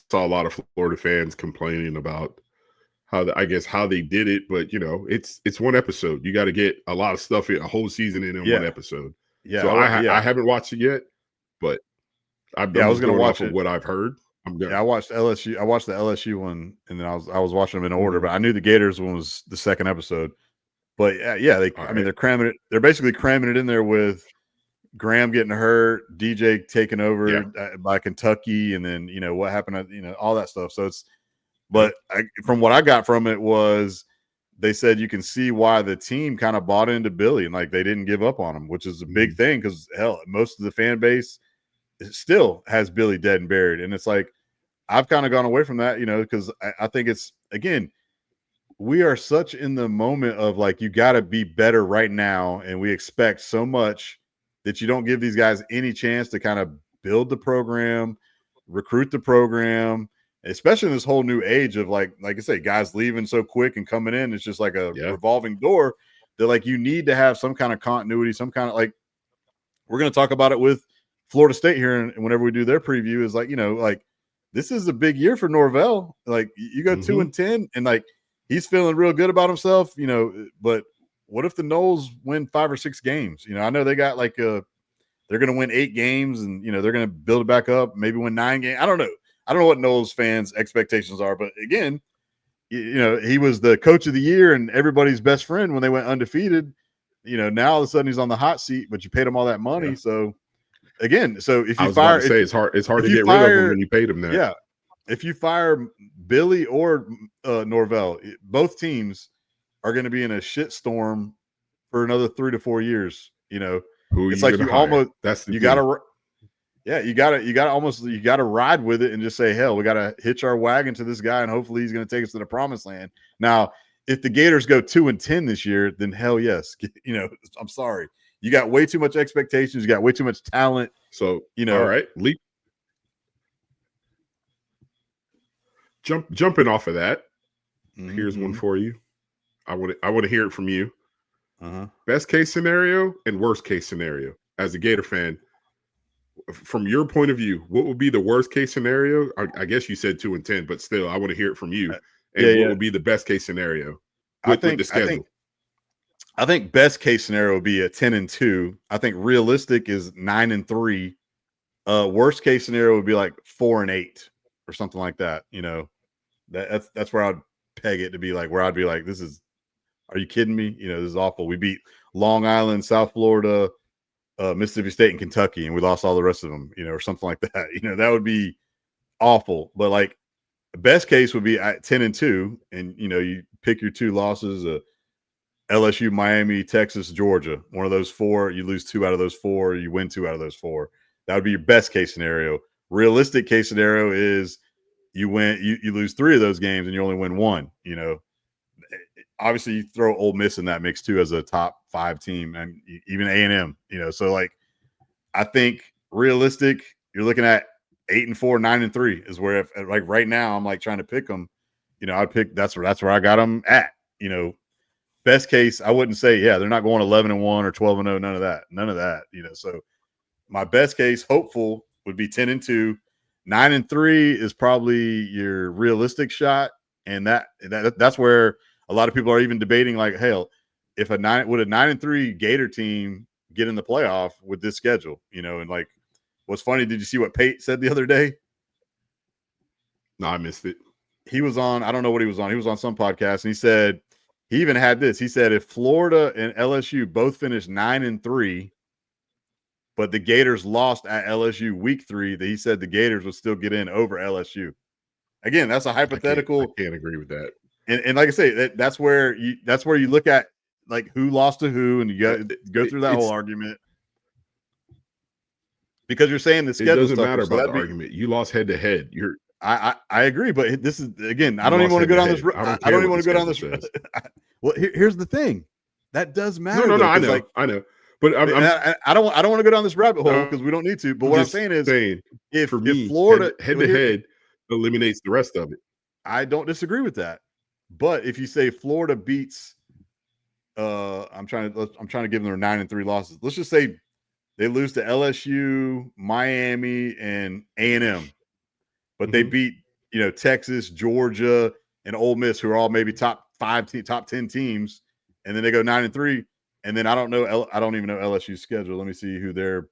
saw a lot of Florida fans complaining about I guess how they did it. But it's one episode. You got to get a lot of stuff in a whole season in one Yeah, episode. yeah, So I yeah, haven't watched it yet, but I'm yeah. I was just gonna going off watch of it. what I've heard. I'm Yeah, gonna. I watched LSU. I watched the LSU one, and then I was watching them in order. Mhm. But I knew the Gators one was the second episode. But yeah, All I mean, right. they're cramming it. They're basically cramming it in there with Graham getting hurt, DJ taking Yeah. over by Kentucky, and then what happened, all that stuff. So it's, Yep. but from what I got from it was they said you can see why the team kind of bought into Billy and like they didn't give up on him, which is a big Mhm. thing because hell, most of the fan base still has Billy dead and buried, and it's like I've kind of gone away from that, because I think it's again we are such in the moment of like you got to be better right now, and we expect so much that you don't give these guys any chance to kind of build the program, recruit the program, especially in this whole new age of like I say, guys leaving so quick and coming in. It's just like a Yeah. revolving door. That like you need to have some kind of continuity, some kind of like we're going to talk about it with Florida State here, and whenever we do their preview, is like like this is a big year for Norvell. Like you go Hmm. 2-10, and like he's feeling real good about himself, But what if the Noles win 5 or 6 games? I know they got like they're going to win 8 games, and they're going to build it back up, maybe win 9 games. I don't know. I don't know what Noles fans' expectations are, but again, he was the coach of the year and everybody's best friend when they went undefeated. Now all of a sudden he's on the hot seat, but you paid him all that money. Yeah. So again, so if I you was about to fire, say it's hard. It's hard if to you get rid of them fire, when you paid them that. yeah, if you fire Billy or Norvell, both teams are going to be in a shit storm for another 3 to 4 years. Who are It's you like going to you hire? almost That's the you thing. gotta, yeah, you gotta almost you gotta ride with it and just say, hell, we gotta hitch our wagon to this guy, and hopefully he's going to take us to the promised land. Now, if the Gators go 2-10 this year, then hell yes, I'm sorry, you got way too much expectations, you got way too much talent. So all right, jumping off of that. Here's one Mm-hmm. for you. I want to hear it from you. Uh-huh. Best case scenario and worst case scenario. As a Gator fan, from your point of view, what would be the worst case scenario? I guess you said 2-10, but still, I want to hear it from you. Yeah, And what yeah. would be the best case scenario I with the think I think schedule? I think best case scenario would be a 10-2. I think realistic is 9-3. Worst case scenario would be like 4-8 or something like that. That's where I'd peg it to be like where I'd be like, this is, are you kidding me? This is awful. We beat Long Island, South Florida, Mississippi State, and Kentucky, and we lost all the rest of them, or something like that. That would be awful. But like best case would be at 10-2, and you pick your 2 losses. LSU, Miami, Texas, Georgia. One of those 4, you lose 2 out of those 4, you win 2 out of those 4. That would be your best case scenario. Realistic case scenario is you lose 3 of those games and you only win 1. Obviously you throw Ole Miss in that mix too as a top 5 team, and even A&M. So like I think realistic, you're looking at 8-4, 9-3 is where, if like right now, I'm like trying to pick them. I'd pick that's where I got them at. Best case, I wouldn't say they're not going 11-1 or 12-0. None of that. So my best case, hopeful, would be 10-2. 9-3 is probably your realistic shot, and that's where a lot of people are even debating. Like, hell, if a 9-3 Gator team get in the playoff with this schedule, and like, what's funny? Did you see what Pate said the other day? No, I missed it. He was on, I don't know what he was on. He was on some podcast, and he said, he even had this. He said, if Florida and LSU both finished 9-3, but the Gators lost at LSU week 3, that he said the Gators would still get in over LSU. Again, that's a hypothetical. I can't agree with that. And like I say, that's where you look at like who lost to who, and you go through that whole argument. Because you're saying the schedule, it doesn't matter about the argument. You lost head to head. I agree, but this is, again, I don't even want to go down this. I don't even want to go down this. Well, here's the thing, that does matter. No, I know, I know, but I don't want to go down this rabbit hole because we don't need to. But what I'm saying is, if Florida head to head eliminates the rest of it, I don't disagree with that. But if you say Florida beats, I'm trying to give them their 9-3 losses. Let's just say they lose to LSU, Miami, and A&M. But they beat, Texas, Georgia, and Ole Miss, who are all maybe top 10 teams, and then they go 9-3. And then I don't even know LSU's schedule. Let me see who they're.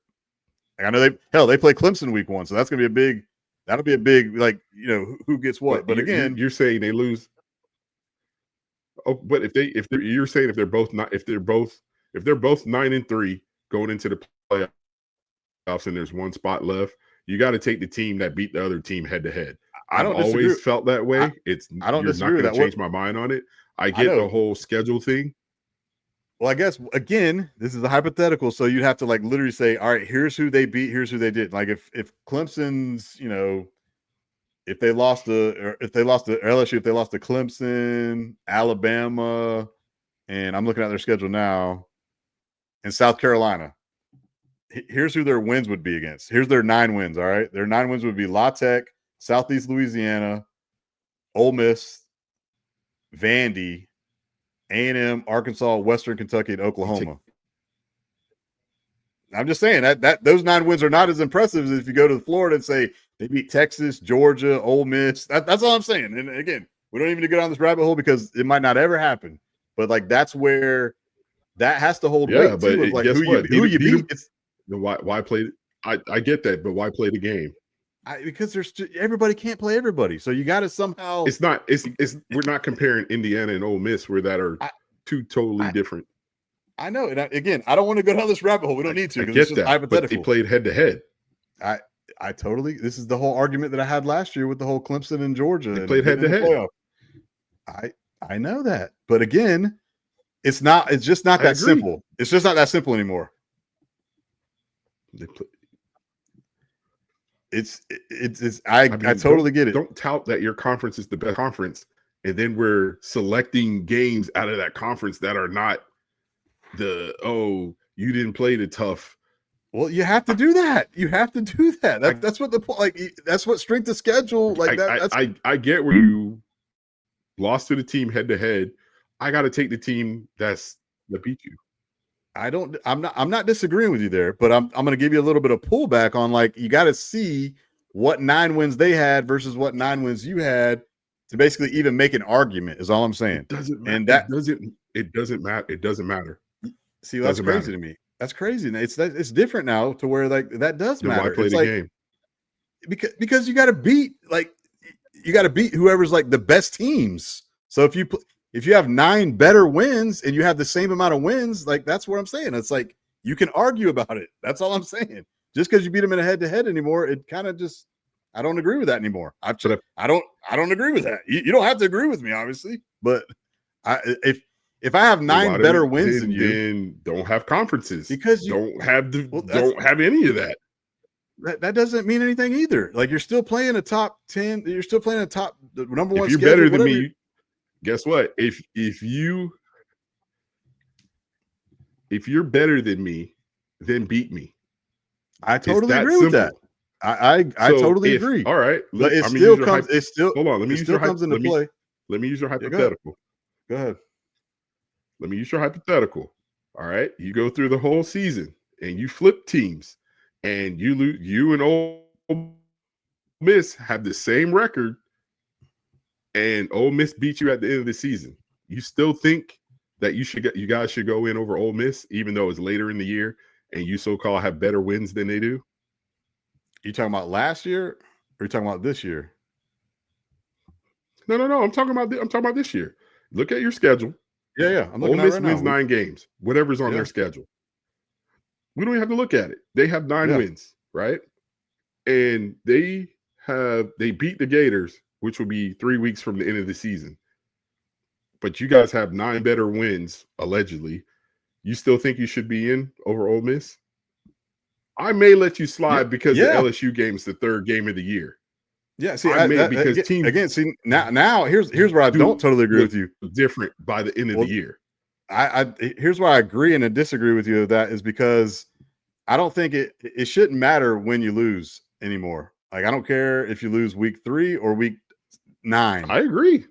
I know they play Clemson week 1, so that's gonna be that'll be a big, like, who gets what. But again, you're saying they lose. Oh, but you're saying if they're both 9-3 going into the playoffs and there's one spot left, you got to take the team that beat the other team head to head. I've always felt that way. I don't disagree with that. Change my mind on it. I get the whole schedule thing. Well, I guess, again, this is a hypothetical, so you'd have to like literally say, all right, here's who they beat, here's who they did. Like if Clemson's, if they lost to LSU, if they lost to Clemson, Alabama, and I'm looking at their schedule now, and South Carolina, here's who their wins would be against. Here's their 9 wins. All right, their 9 wins would be La Tech, Southeast Louisiana, Ole Miss, Vandy, A&M, Arkansas, Western Kentucky, and Oklahoma. I'm just saying that those 9 wins are not as impressive as if you go to Florida and say they beat Texas, Georgia, Ole Miss. That's all I'm saying. And again, we don't even need to go down this rabbit hole because it might not ever happen. But like, that's where that has to hold weight too. Of like who you beat. Why play? I get that, but why play the game? Because everybody can't play everybody, so you got to somehow. It's not. We're not comparing Indiana and Ole Miss, where that are two totally different. I know, and again, I don't want to go down this rabbit hole. We don't need to. I get that, hypothetical. but they played head to head. I totally. This is the whole argument that I had last year with the whole Clemson and Georgia. They played head to head. I know that, but again, it's not. It's just not that simple. It's just not that simple anymore. I totally get it. Don't tout that your conference is the best conference, and then we're selecting games out of that conference that are not you didn't play the tough. Well, you have to do that. You have to do that. That's what that's what strength of schedule like that. I get where you lost to the team head to head. I got to take the team that beat you. I'm not disagreeing with you there, but I'm going to give you a little bit of pullback on, like, you got to see what 9 wins they had versus what 9 wins you had to basically even make an argument is all I'm saying. It doesn't matter. It doesn't matter. It doesn't matter. See, that's crazy to me. That's crazy. It's different now to where like that does matter. Why play the game? Because you got to beat whoever's like the best teams. So if you have 9 better wins and you have the same amount of wins, like that's what I'm saying. It's like you can argue about it. That's all I'm saying. Just because you beat them in a head-to-head anymore, it kind of just I don't agree with that anymore. I don't agree with that. You don't have to agree with me, obviously, but if I have 9 better wins than you, then don't have conferences because you don't have any of that. That doesn't mean anything either. Like you're still playing a top 10. You're still playing the number one. If you're better than me, guess what? If you're better than me, then beat me. I It's totally that agree with that. simple. I So totally if agree. all right, But it I'm gonna use still your comes hold on. it still comes into play. Let me use your Yeah, go ahead. hypothetical. Go ahead. Let me use your hypothetical. All right, you go through the whole season and you flip teams, and you lose. You and Ole Miss have the same record, and Ole Miss beat you at the end of the season. You still think that you guys should go in over Ole Miss, even though it's later in the year, and you so-called have better wins than they do? You talking about last year or you talking about this year? No. I'm talking about this year. Look at your schedule. Yeah, yeah. I'm Ole looking at it Miss right now. wins 9 games, whatever's on Yeah, their schedule. We don't even have to look at it. They have 9 yeah. wins, right? And they beat the Gators, which will be 3 weeks from the end of the season. But you guys have 9 better wins, allegedly. You still think you should be in over Ole Miss? I may let you Yeah, slide because the yeah. LSU game is the 3rd game of the year. Yeah, see, I may, that because teams again, see now here's where I don't do totally agree look with you. different by the end of the Well, year. I here's where I agree and disagree with you. Of that is because I don't think it shouldn't matter when you lose anymore. Like I don't care if you lose week 3 or week 9. I agree.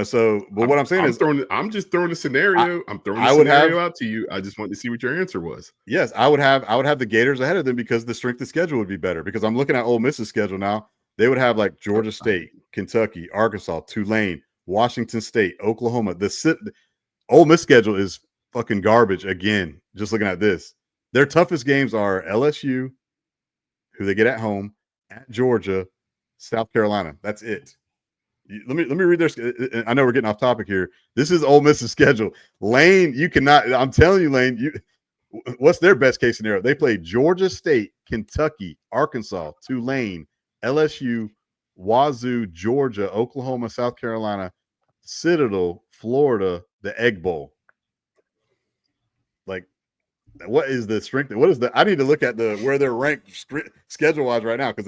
So but what I'm saying is I'm just throwing a I scenario. I'm throwing a I would have scenario out to you. I just want to see what your answer was. yes, I would have the Gators ahead of them because the strength of schedule would be better. Because I'm looking at Ole Miss's schedule now. They would have like Georgia State, Kentucky, Arkansas, Tulane, Washington State, Oklahoma. Ole Miss schedule is fucking garbage again. Just looking at this, their toughest games are LSU, who they get at home, at Georgia, South Carolina. That's it. Let me read their. I know we're getting off topic here. This is Ole Miss's schedule. Lane, you cannot. I'm telling you, Lane. What's their best case scenario? They play Georgia State, Kentucky, Arkansas, Tulane, LSU, Wazoo, Georgia, Oklahoma, South Carolina, Citadel, Florida, the Egg Bowl. Like, what is the strength? What is the? I need to look at where they're ranked schedule wise right now, because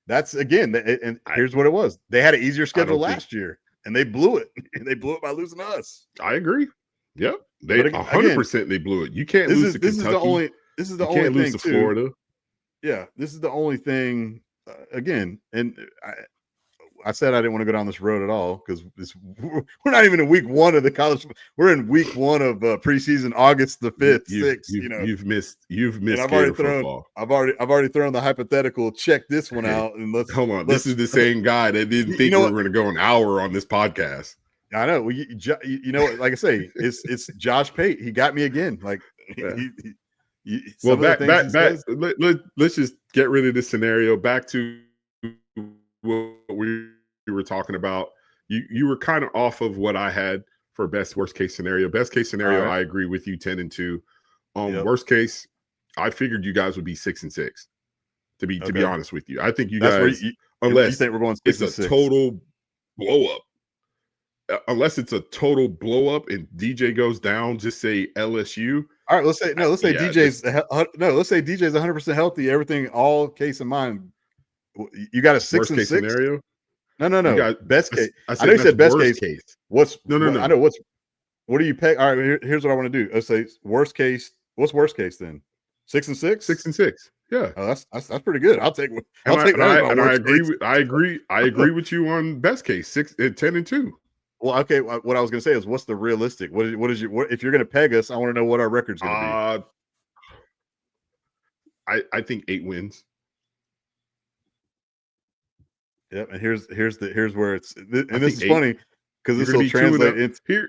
that's again. And here's what it was: they had an easier schedule last year, and they blew it. And they blew it by losing to us. I agree. Yep, they 100% they blew it. You can't lose to Kentucky. This is the you only can't thing lose to too. Florida. Yeah, this is the only thing. Again, and I said I didn't want to go down this road at all because we're not even in week 1 of the college. We're in week 1 of preseason, August the 5th, 6th. You've missed. I've already thrown. I've already thrown the hypothetical. Check this one out, and let's hold on. This is the same guy that didn't think we were going to go an hour on this podcast. I know. Well, like I say, it's Josh Pate. He got me again. Like, yeah. Well, let's just get rid of this scenario. Back to what we were talking about. You were kind of off of what I had for best worst case scenario. Best case scenario, right. I agree with you, 10-2. Worst case, I figured you guys would be 6-6. To be honest with you, I think you guys, unless you think we're going 6-6, it's a total blow up. Unless it's a total blow up and DJ goes down, just say LSU. All right, let's say DJ's 100% healthy. Everything, all case in mind. You got a 6-6 scenario. No. Best case. I know you said best case. What's no? I know what do you peg? All right, here's what I want to do. Let's say worst case. What's worst case then? 6-6. 6-6. Yeah. Oh, that's pretty good. I'll take. I agree with you on best case 10-2. Well, okay. What I was going to say is, what's the realistic? What is if you're going to peg us? I want to know what our record's going to be. I think 8 wins. Yep, and here's where it's, and this is 8. Funny because this will translate into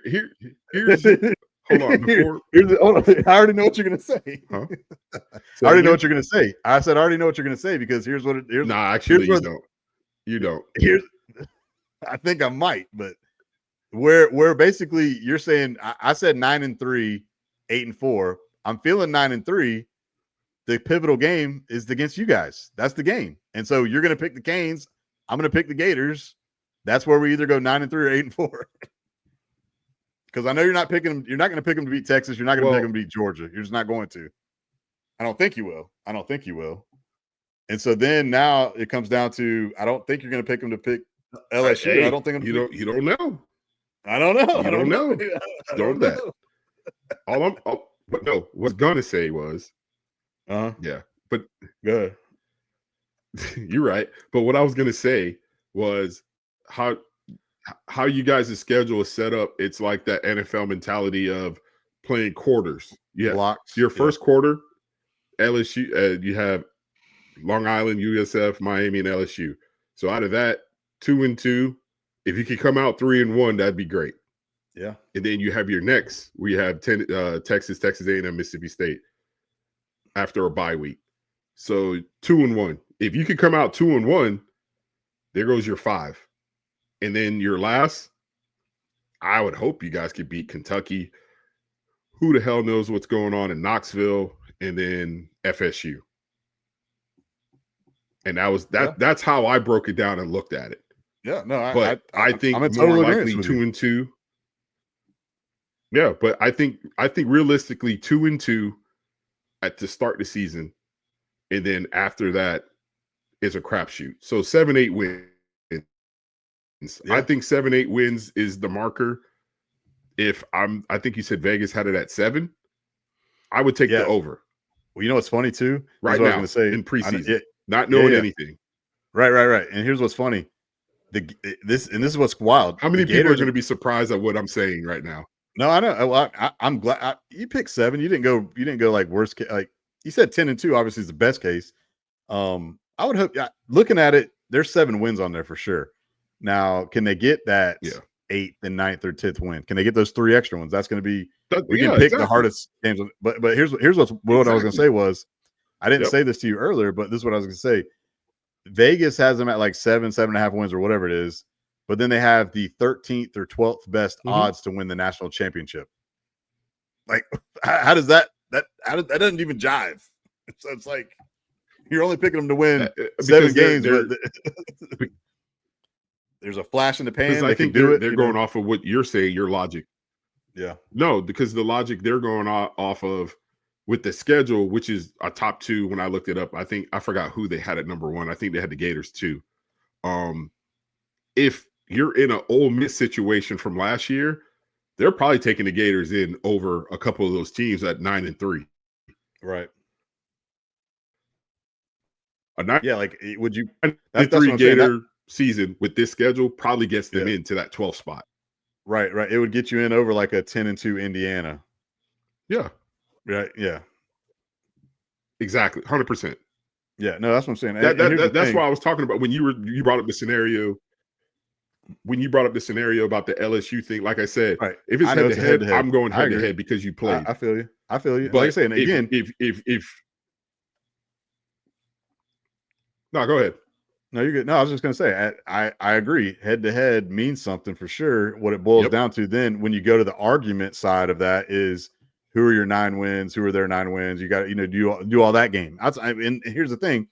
here's hold on before. Hold on. I already know what you're going to say. Huh? I already know what you're going to say. I said I already know what you're going to say because here's what it. Actually, you don't. You don't. I think I might, but. Where basically you're saying I said 9-3, 8-4. I'm feeling 9-3. The pivotal game is against you guys. That's the game. And so you're going to pick the Canes. I'm going to pick the Gators. That's where we either go 9-3 or 8-4. Because I know you're not picking them. You're not going to pick them to beat Texas. You're not going to pick them to beat Georgia. You're just not going to. I don't think you will. And so then now it comes down to, I don't think you're going to pick them to pick LSU. Hey, I don't think you don't know. I don't know. I don't know. Don't that. What I was gonna say was, yeah, But Go ahead. you're right. But what I was gonna say was how how you guys' schedule is set up. It's like that NFL mentality of playing quarters. Yeah, Blocks. your Yeah. first quarter, LSU, you have Long Island, USF, Miami, and LSU. So out of that, 2-2. If you could come out 3-1, that'd be great. Yeah. And then you have your next. We have Texas, Texas A&M, Mississippi State after a bye week. So 2-1. If you could come out 2-1, there goes your 5. And then your last, I would hope you guys could beat Kentucky. Who the hell knows what's going on in Knoxville, and then FSU. And that was that. Yeah. That's how I broke it down and looked at it. Yeah. No, But I think I'm in more total likely agreement with you. 2-2. Yeah, but I think realistically 2-2 at to start the season, and then after that is a crapshoot. So 7-8 wins. Yeah. I think 7-8 wins is the marker. I think you said Vegas had it at 7. I would take the over. Well, you know what's funny too? Right now, now, I was going to say in preseason, not knowing anything. Right. And here's what's funny: this is what's wild. How many the people are Gators going to be surprised at what I'm saying right now? No, I know. Well, I'm glad you picked 7. You didn't go like worst case. Like you said, 10-2 obviously is the best case. I would hope. Looking at it, there's 7 wins on there for sure. Now, can they get that 8th and 9th or 10th win? Can they get those 3 extra ones? That's going to be. We can pick the hardest games. But here's what I was going to say was, I didn't say this to you earlier, but this is what I was going to say. Vegas has them at like 7.5 wins or whatever it is. But then they have the 13th or 12th best odds to win the national championship. Like, how does that doesn't even jive? So it's like you're only picking them to win 7 games, but there's a flash in the pan. I think they're going off of what you're saying, your logic. Yeah. No, because the logic they're going off of with the schedule, which is a top 2 when I looked it up. I forgot who they had at number 1. I think they had the Gators too. If you're in an Ole Miss situation from last year, they're probably taking the Gators in over a couple of those teams at 9-3. Right. Like would you? That's 3 Gator season with this schedule probably gets them into that 12th spot. Right. It would get you in over like a 10-2 Indiana. Yeah. Right. Yeah. Exactly. 100%. Yeah. No, that's what I'm saying. That's why I was talking about when you brought up the scenario. When you brought up the scenario about the LSU thing, like I said, if it's head to head, I'm going head to head because you played. I feel you. But like I say, again, if no, go ahead. No, you're good. No, I was just going to say, I agree. Head to head means something for sure. What it boils down to then, when you go to the argument side of that, is who are your 9 wins? Who are their 9 wins? You got to, do all that game. And here's the thing: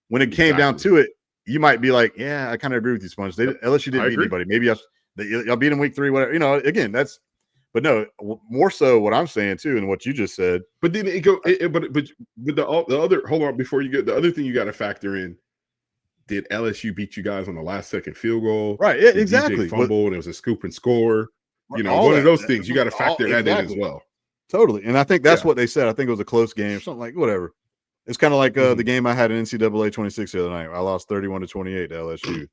when it came down to it, you might be like, yeah, I kind of agree with you, Sponge. LSU didn't beat anybody. Maybe y'all beat them week 3, whatever. Again, that's. But no, more so what I'm saying too, and what you just said. But then but the other, hold on before you get the other thing you got to factor in. Did LSU beat you guys on the last second field goal? Right, exactly. DJ fumble, and it was a scoop and score. One of those things you got to factor that in as well. Totally, and I think that's what they said. I think it was a close game, something like whatever. It's kind of like the game I had in NCAA 26 the other night. I lost 31-28 to LSU,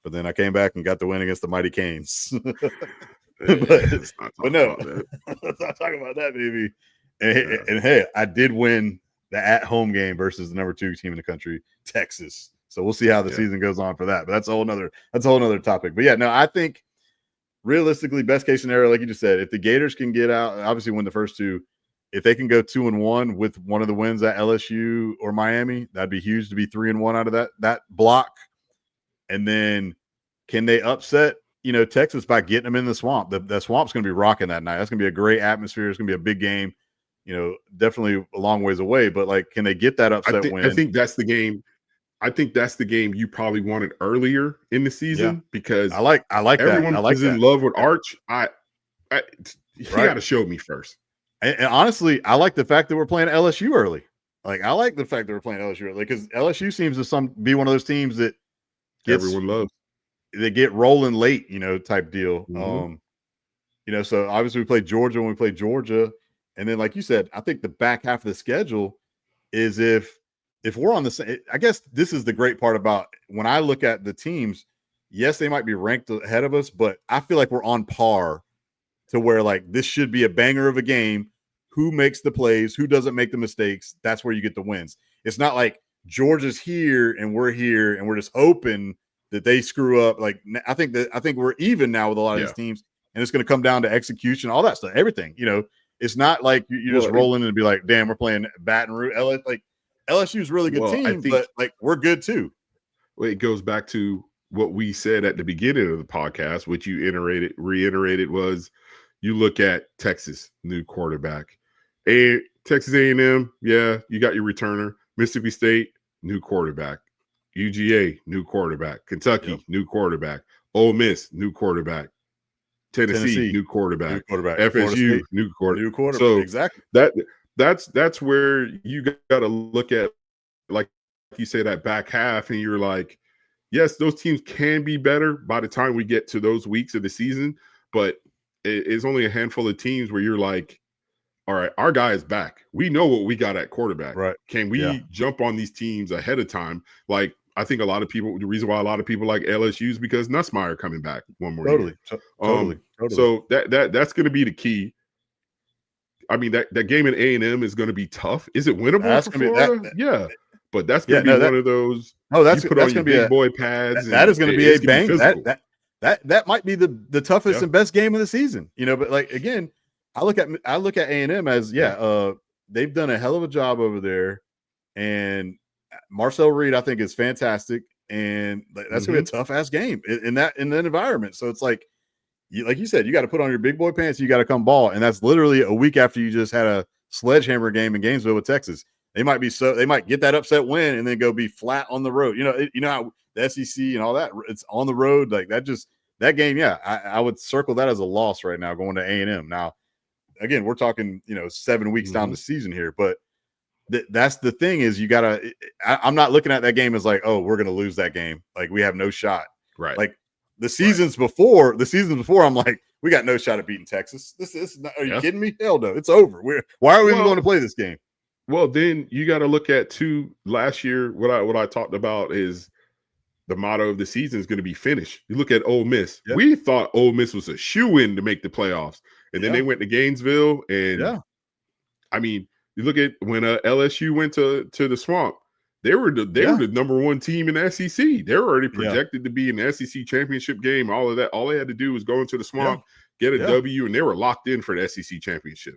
but then I came back and got the win against the Mighty Canes. but no, let's not talk about that, baby. And hey, I did win the at-home game versus the number 2 team in the country, Texas. So we'll see how the season goes on for that. But that's a whole nother topic. But yeah, no, I think realistically, best case scenario, like you just said, if the Gators can get out, obviously win the first 2, if they can go 2-1 with one of the wins at LSU or Miami, that'd be huge to be 3-1 out of that block. And then can they upset, Texas by getting them in the swamp? The swamp's going to be rocking that night. That's going to be a great atmosphere. It's going to be a big game. Definitely a long ways away. But like, can they get that upset win? I think that's the game. I think that's the game you probably wanted earlier in the season because I like everyone that. I like is in love with Arch. You got to show me first. And honestly, I like the fact that we're playing LSU early. Like, I like the fact that we're playing LSU early because LSU seems to be one of those teams that everyone loves. They get rolling late, type deal. Mm-hmm. So obviously we played Georgia when we played Georgia, and then like you said, I think the back half of the schedule is if if we're on the same, I guess this is the great part about when I look at the teams. Yes, they might be ranked ahead of us, but I feel like we're on par to where like this should be a banger of a game. Who makes the plays? Who doesn't make the mistakes? That's where you get the wins. It's not like Georgia's here and we're here and we're just hoping that they screw up. Like I think we're even now with a lot of these teams, and it's going to come down to execution, all that stuff, everything. It's not like you're just rolling and be like, damn, we're playing Baton Rouge. Like LSU's a really good team, but like we're good too. Well, it goes back to what we said at the beginning of the podcast, which you reiterated was you look at Texas, new quarterback. Texas A&M, yeah, you got your returner. Mississippi State, new quarterback. UGA, new quarterback. Kentucky, new quarterback. Ole Miss, new quarterback. Tennessee, new quarterback. FSU, new quarterback. So exactly. That's where you got to look at, like you say, that back half, and you're like, yes, those teams can be better by the time we get to those weeks of the season, but it's only a handful of teams where you're like, all right, our guy is back. We know what we got at quarterback. Right. Can we jump on these teams ahead of time? Like, I think the reason why a lot of people like LSU is because Nussmeier coming back one more year. Totally. So that's going to be the key. I mean, that game in A&M is going to be tough. Is it winnable for Florida? Yeah. But that's going to be one of those. That's you put on your big boy pads. That is going to be a bang. That might be the toughest and best game of the season. But like again, I look at A&M as they've done a hell of a job over there, and Marcel Reed I think is fantastic, and that's going to be a tough ass game in that environment. So it's like you said, you got to put on your big boy pants. You got to come ball, and that's literally a week after you just had a sledgehammer game in Gainesville with Texas. They might get that upset win and then go be flat on the road. You know how the SEC and all that, it's on the road like that. Just that game, I would circle that as a loss right now going to A&M. Now, again, we're talking 7 weeks down the season here, but that's the thing is you gotta. I'm not looking at that game as like, oh, we're gonna lose that game. Like we have no shot. Right. Like the seasons before, I'm like, we got no shot at beating Texas. This is not, are you kidding me? Hell no, it's over. Why are we even going to play this game? Well, then you got to look at last year. What I talked about is the motto of the season is going to be finish. You look at Ole Miss. Yeah. We thought Ole Miss was a shoo-in to make the playoffs, and then they went to Gainesville, and I mean, you look at when LSU went to the Swamp. They were the number one team in the SEC. They were already projected to be in the SEC championship game. All of that. All they had to do was go into the Swamp, get a W, and they were locked in for the SEC championship.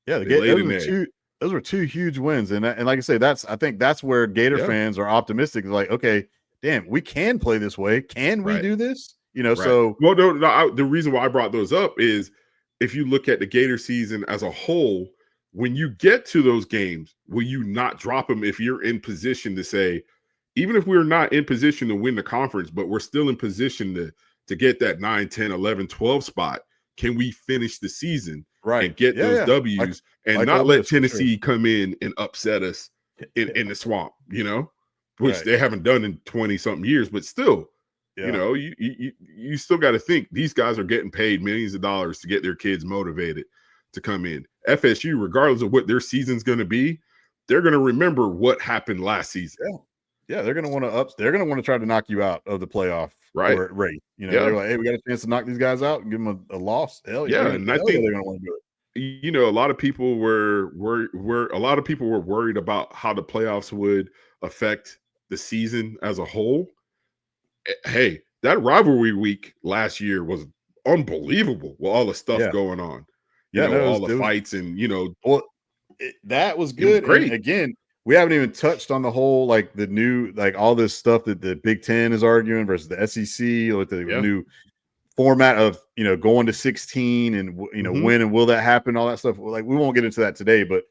Yeah, those were two huge wins, and like I say, I think that's where Gator fans are optimistic. Like, okay, damn, we can play this way. Can we do this? So well, no, the reason why I brought those up is if you look at the Gator season as a whole, when you get to those games, will you not drop them if you're in position to say, even if we're not in position to win the conference, but we're still in position to get that 9, 10, 11, 12 spot, can we finish the season and get those W's and not let Tennessee come in and upset us in the Swamp, which they haven't done in 20-something years, but still, you still got to think these guys are getting paid millions of dollars to get their kids motivated to come in. FSU, regardless of what their season's going to be, they're going to remember what happened last season. Yeah, they're going to want to they're going to want to try to knock you out of the playoff rate. They're like, hey, we got a chance to knock these guys out and give them a loss. Hell yeah, and I think they're going to want to do it. A lot of people were worried about how the playoffs would affect the season as a whole. Hey, that rivalry week last year was unbelievable with all the stuff going on. All the fights and that was good. It was great. And again, we haven't even touched on the whole like the new all this stuff that the Big Ten is arguing versus the SEC with the new format of going to 16 and when and will that happen, all that stuff. Like we won't get into that today, but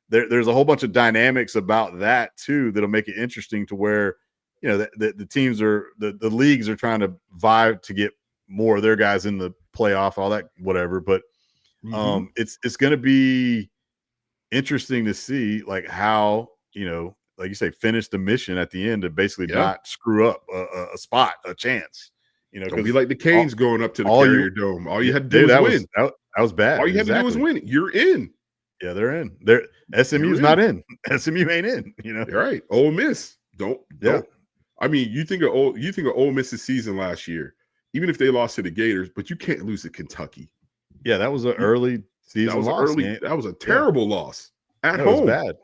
there's a whole bunch of dynamics about that too that'll make it interesting to where the teams are the leagues are trying to vie to get more of their guys in the playoff, all that whatever. But it's going to be interesting to see like how like you say, finish the mission at the end to basically not screw up a spot, a chance. Don't be like the Canes going up to the Carrier Dome. All you had to do was win. That was bad. All you had to do was win. You're in. Yeah, they're in. They're SMU's You're not in. in. SMU ain't in. You're right. Ole Miss. Yeah, Don't. I mean, you think of Ole Miss's season last year, even if they lost to the Gators, but you can't lose to Kentucky. yeah. That was an You, early season loss game. that was a Yeah, terrible loss at no, it was home. bad.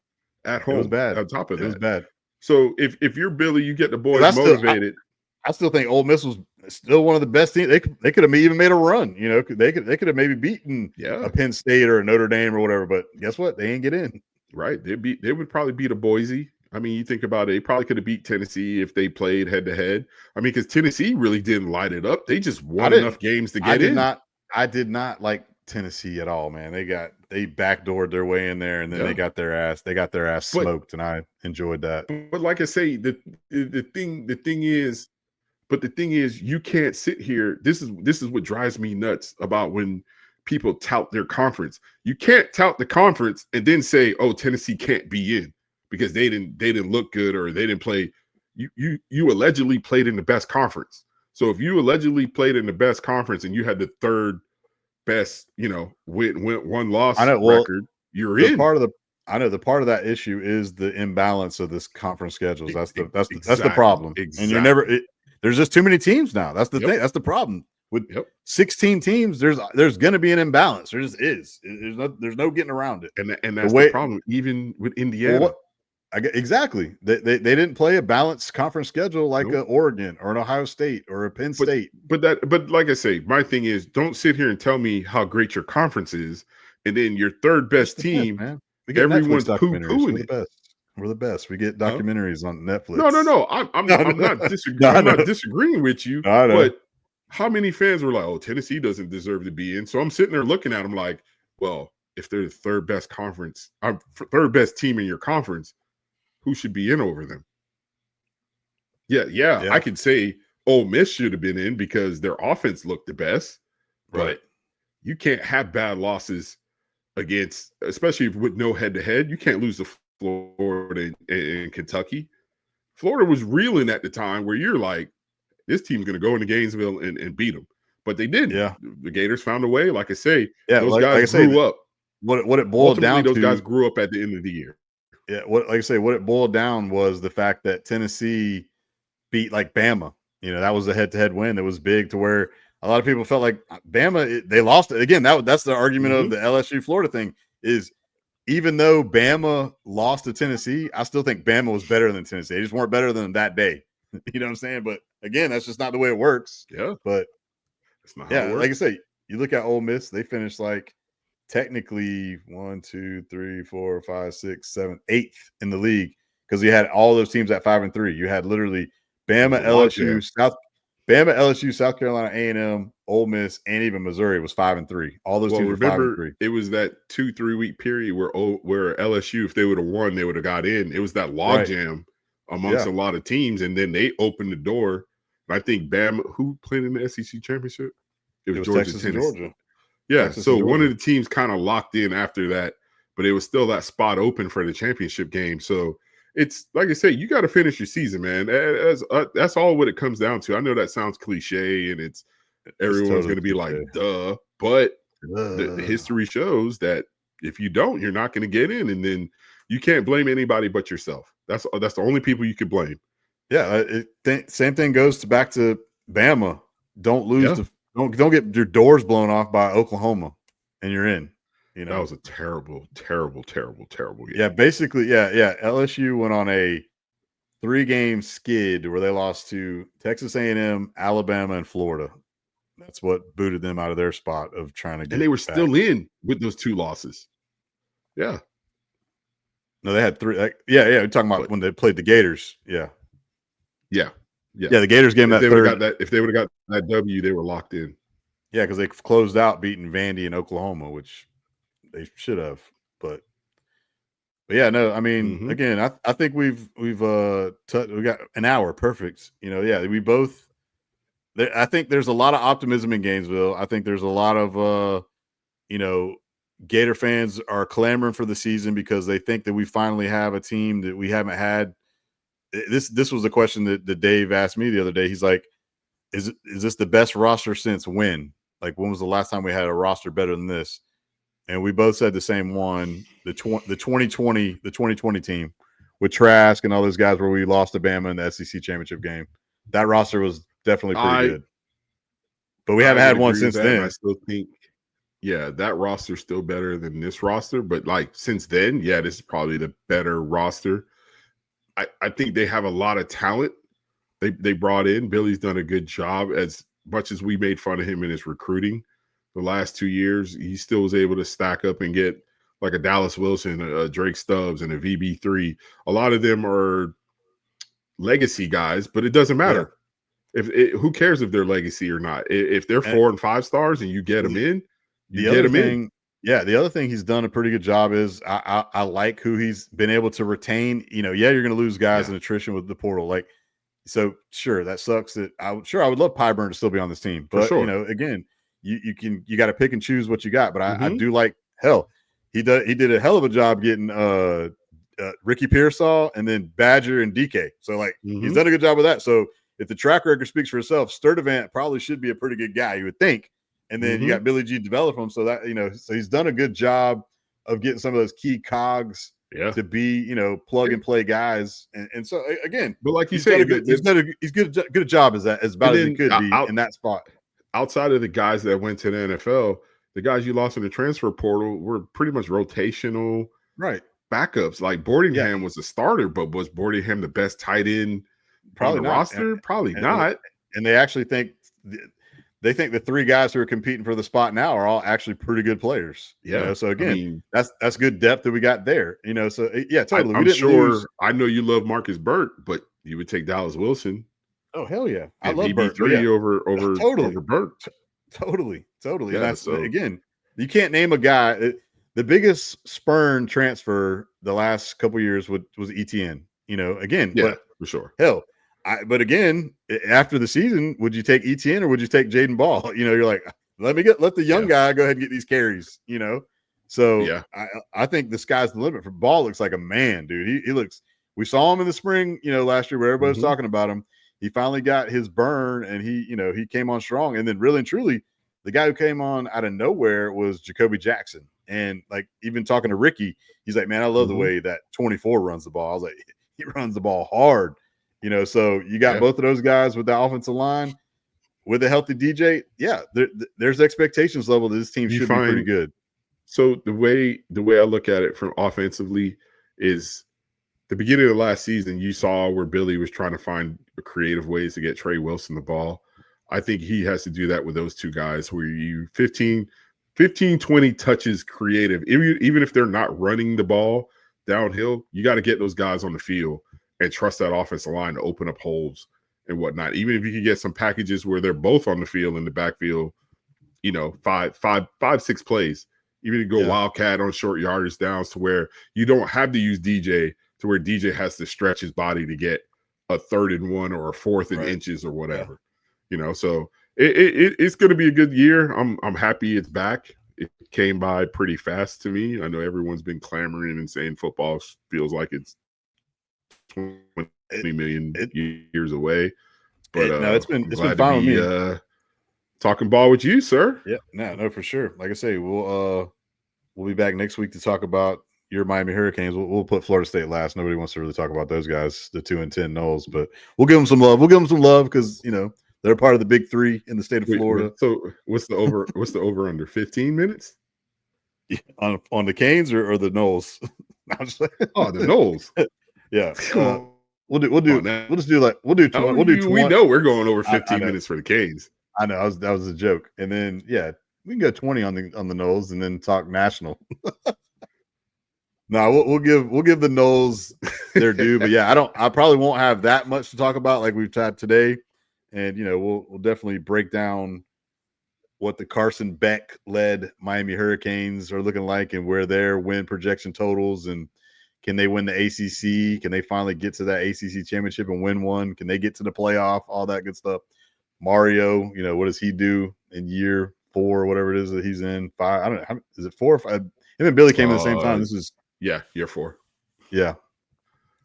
At It was home. bad. On top of It was that. bad. So if you're Billy, you get the 'Cause boys motivated. I still think Ole Miss was still one of the best teams. They could have even made a run. They could have maybe beaten Yeah. a Penn State or a Notre Dame or whatever. But guess what? They ain't get in. Right. They would probably beat a Boise. I mean, you think about it, they probably could have beat Tennessee if they played head to head. I mean, because Tennessee really didn't light it up. They just won enough games to get in. I did not like Tennessee at all, man. They backdoored their way in there, and then they got their ass smoked, and I enjoyed that. But like I say, the thing is, you can't sit here. This is what drives me nuts about when people tout their conference. You can't tout the conference and then say, "Oh, Tennessee can't be in because they didn't look good or they didn't play." You allegedly played in the best conference. So if you allegedly played in the best conference and you had the third best, win one loss record, you're in. I know the part of that issue is the imbalance of this conference schedules. That's the Exactly, problem. exactly. And you're never. There's just too many teams now. That's the thing. That's the problem. With 16 teams, there's going to be an imbalance. There just is. There's no getting around it. And that's the problem. Even with Indiana, exactly. They didn't play a balanced conference schedule like a Oregon or an Ohio State or a Penn State. But like I say, my thing is, don't sit here and tell me how great your conference is, and then your third best team, man. Everyone's poo-pooing it. We're the best. We get documentaries on Netflix. No. I'm not disagreeing. I'm not disagreeing with you. But how many fans were like, "Oh, Tennessee doesn't deserve to be in"? So I'm sitting there looking at them like, "Well, if they're the third best third best team in your conference, who should be in over them?" Yeah. I could say Ole Miss should have been in because their offense looked the best. But you can't have bad losses against, especially with no head-to-head. You can't lose to Florida and Kentucky. Florida was reeling at the time where you're like, this team's going to go into Gainesville and beat them. But they didn't. Yeah. The Gators found a way. Like I say, those guys grew up. What it boiled down to. Those guys grew up at the end of the year. Yeah, what it boiled down was the fact that Tennessee beat like Bama. That was a head-to-head win that was big to where a lot of people felt like Bama, they lost it. Again, that's the argument of the LSU Florida thing is even though Bama lost to Tennessee, I still think Bama was better than Tennessee. They just weren't better than that day. You know what I'm saying? But again, that's just not the way it works. Yeah. But that's not how it works. Like I say, you look at Ole Miss, they finished like technically 1, 2, 3, 4, 5, 6, 7, 8th in the league because you had all those teams at 5-3. You had literally Bama, LSU, South Carolina, A&M, Ole Miss, and even Missouri was 5-3. All those teams were 5-3. It was that 2-3 week period where LSU, if they would have won, they would have got in. It was that logjam amongst a lot of teams, and then they opened the door. I think Bama, who played in the SEC championship? It was Georgia, Texas, Tennessee. Georgia. Yeah, so one of the teams kind of locked in after that, but it was still that spot open for the championship game. So it's like I say, you got to finish your season, man. That's all what it comes down to. I know that sounds cliche, and everyone's going to be like, "Duh," but the history shows that if you don't, you're not going to get in, and then you can't blame anybody but yourself. That's the only people you could blame. Yeah, same thing goes back to Bama. Don't lose to. Don't get your doors blown off by Oklahoma, and you're in. That was a terrible, terrible, terrible, terrible game. Yeah, basically, LSU went on a 3-game skid where they lost to Texas A&M, Alabama, and Florida. That's what booted them out of their spot of trying to get. And they were still in with those 2 losses. Yeah. No, they had 3. We're talking about when they played the Gators. Yeah. The Gators game if they would have got that W, they were locked in. Yeah, because they closed out beating Vandy and Oklahoma, which they should have. But yeah, no, I mean, again, I think we got an hour, perfect. We both. I think there's a lot of optimism in Gainesville. I think there's a lot of Gator fans are clamoring for the season because they think that we finally have a team that we haven't had. This was a question that Dave asked me the other day. He's like, is this the best roster since when? Like, when was the last time we had a roster better than this? and we both said the same one. The 2020 team with Trask and all those guys where we lost to Bama in the SEC championship game. That roster was definitely pretty I good. But we I haven't would had one agree with since that, and I then. still think, yeah, that roster's still better than this roster. But like since then, yeah, this is probably the better roster. I think they have a lot of talent. They brought in. Billy's done a good job. As much as we made fun of him in his recruiting the last 2 years, he still was able to stack up and get like a Dallas Wilson, a Drake Stubbs, and a VB3. A lot of them are legacy guys, but it doesn't Yeah. matter. Who cares if they're legacy or not? If they're And 4 and 5 stars and you get them in, you the get other them in. thing, the other thing he's done a pretty good job is I like who he's been able to retain. You know, yeah, you're going to lose guys Yeah. in attrition with the portal. Like, so sure, that sucks. That I would love Pyburn to still be on this team, For but you sure. know, again, you got to pick and choose what you got. But I Mhm. do like he did a hell of a job getting Ricky Pearsall and then Badger and DK. So like he's Mhm. done a good job with that. So if the track record speaks for itself, Sturdivant probably should be a pretty good guy, you would think. And then you Mhm. got Billy G develop him, so that so he's done a good job of getting some of those key cogs Yeah. to be plug and play guys. And so again, But like you he's done a say, good he's good a job as about and as he then could be in that spot. outside of the guys that went to the NFL, the guys you lost in the transfer portal were pretty much rotational Right. backups. Like Yeah. Boardingham was a starter, but was Boardingham the best tight end on Probably the not. roster? Probably And, not. and they actually think the three guys who are competing for the spot now are all actually pretty good players. Yeah. So I again, mean, that's good depth that we got there. So yeah, totally. We I'm didn't lose. sure I know you love Marcus Burt, but you would take Dallas Wilson Oh hell yeah, I and love Burt. But yeah, VB3 over totally, Burt. totally. And Yeah. that's So again, you can't name a guy. The biggest spurn transfer the last couple years was ETN. Again, yeah, but for sure. hell, but again, after the season, would you take ETN or would you take Jaden Ball? You're like, let the young Yeah. guy go ahead and get these carries. So Yeah. I think the sky's the limit for Ball. Looks like a man, dude. He looks. We saw him in the spring, last year where everybody was Mhm. talking about him. He finally got his burn, and he came on strong. And then, really and truly, the guy who came on out of nowhere was Jacoby Jackson. And like even talking to Ricky, he's like, "Man, I love the Mhm. way that 24 runs the ball." I was like, "He runs the ball hard." So you got Yeah. both of those guys with the offensive line with a healthy DJ. Yeah, there's expectations level that this team You should be pretty find good. so the way I look at it from offensively is the beginning of the last season, you saw where Billy was trying to find creative ways to get Trey Wilson the ball. I think he has to do that with those two guys where you 15, 20 touches creative. Even if they're not running the ball downhill, you got to get those guys on the field and trust that offensive line to open up holes and whatnot. Even if you can get some packages where they're both on the field in the backfield, five, 6 plays. Even to go Yeah. wildcat on short yardage downs to where you don't have to use DJ to where DJ has to stretch his body to get a 3rd and 1 or a 4th and Right. inches or Yeah. whatever. So it's going to be a good year. I'm happy it's back. It came by pretty fast to me. I know everyone's been clamoring and saying football feels like it's 20 million years away. But it's I'm been glad to fine with be me. talking ball with you, sir. Yeah, no, for sure. Like I say, we'll be back next week to talk about your Miami Hurricanes. We'll put Florida State last. Nobody wants to really talk about those guys, the 2-10 Noles, but we'll give them some love. We'll give them some love because they're part of the big three in the state of Florida. So what's the over? What's the over under? 15 minutes on the Canes or the Noles? Oh, the Noles. Yeah. We'll just do 20. We'll do 20. We know we're going over 15 minutes for the Canes. I know that was a joke. And then we can go 20 on the Noles and then talk national. No, we'll give the Noles their due, but I probably won't have that much to talk about like we've had today. And we'll definitely break down what the Carson Beck led Miami Hurricanes are looking like and where their win projection totals, and can they win the ACC? Can they finally get to that ACC championship and win one? Can they get to the playoff? All that good stuff. Mario, what does he do in year 4 or whatever it is that he's in? 5? I don't know. Is it 4 or 5? Him and Billy came at the same time. This is year 4. Yeah.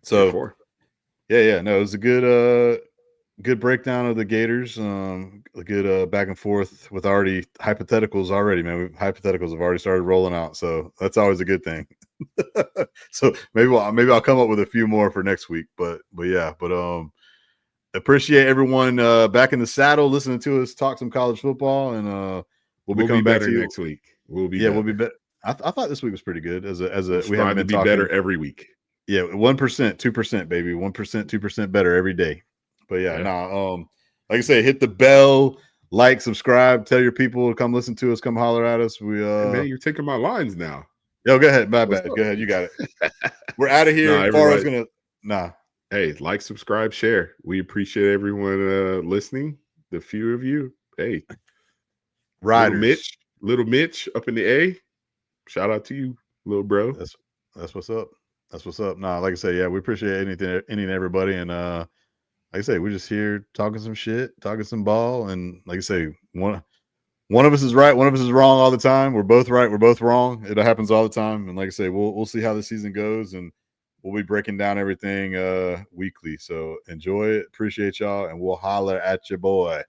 So year 4. Yeah. No, it was a good breakdown of the Gators. A good back and forth with already hypotheticals already, man. Hypotheticals have already started rolling out, so that's always a good thing. So maybe I'll come up with a few more for next week. But yeah, appreciate everyone back in the saddle listening to us talk some college football, and we'll be coming be back better to you next week. We'll be Yeah, better. we'll be better. I thought this week was pretty good. We'll We haven't strive to been be better talking. every week. Yeah, 1%, 2%, baby, 1%, 2% better every day. But yeah, Yeah. like I said, hit the bell, like, subscribe, tell your people to come listen to us, come holler at us. Hey, man, you're taking my lines now. Go ahead, my What's bad. up? Go ahead, you got it. We're out of here. Everybody. Nah. Hey, like, subscribe, share. We appreciate everyone listening. The few of you. Hey, Riders. little Mitch up in the A. Shout out to you, little bro. That's what's up. That's what's up. Nah, like I said, yeah, we appreciate any and everybody. And like I say, we're just here talking some shit, talking some ball. And like I say, one of us is right, one of us is wrong all the time. We're both right, we're both wrong. It happens all the time. And like I say, we'll see how the season goes, and we'll be breaking down everything weekly. So enjoy it, appreciate y'all, and we'll holler at your boy.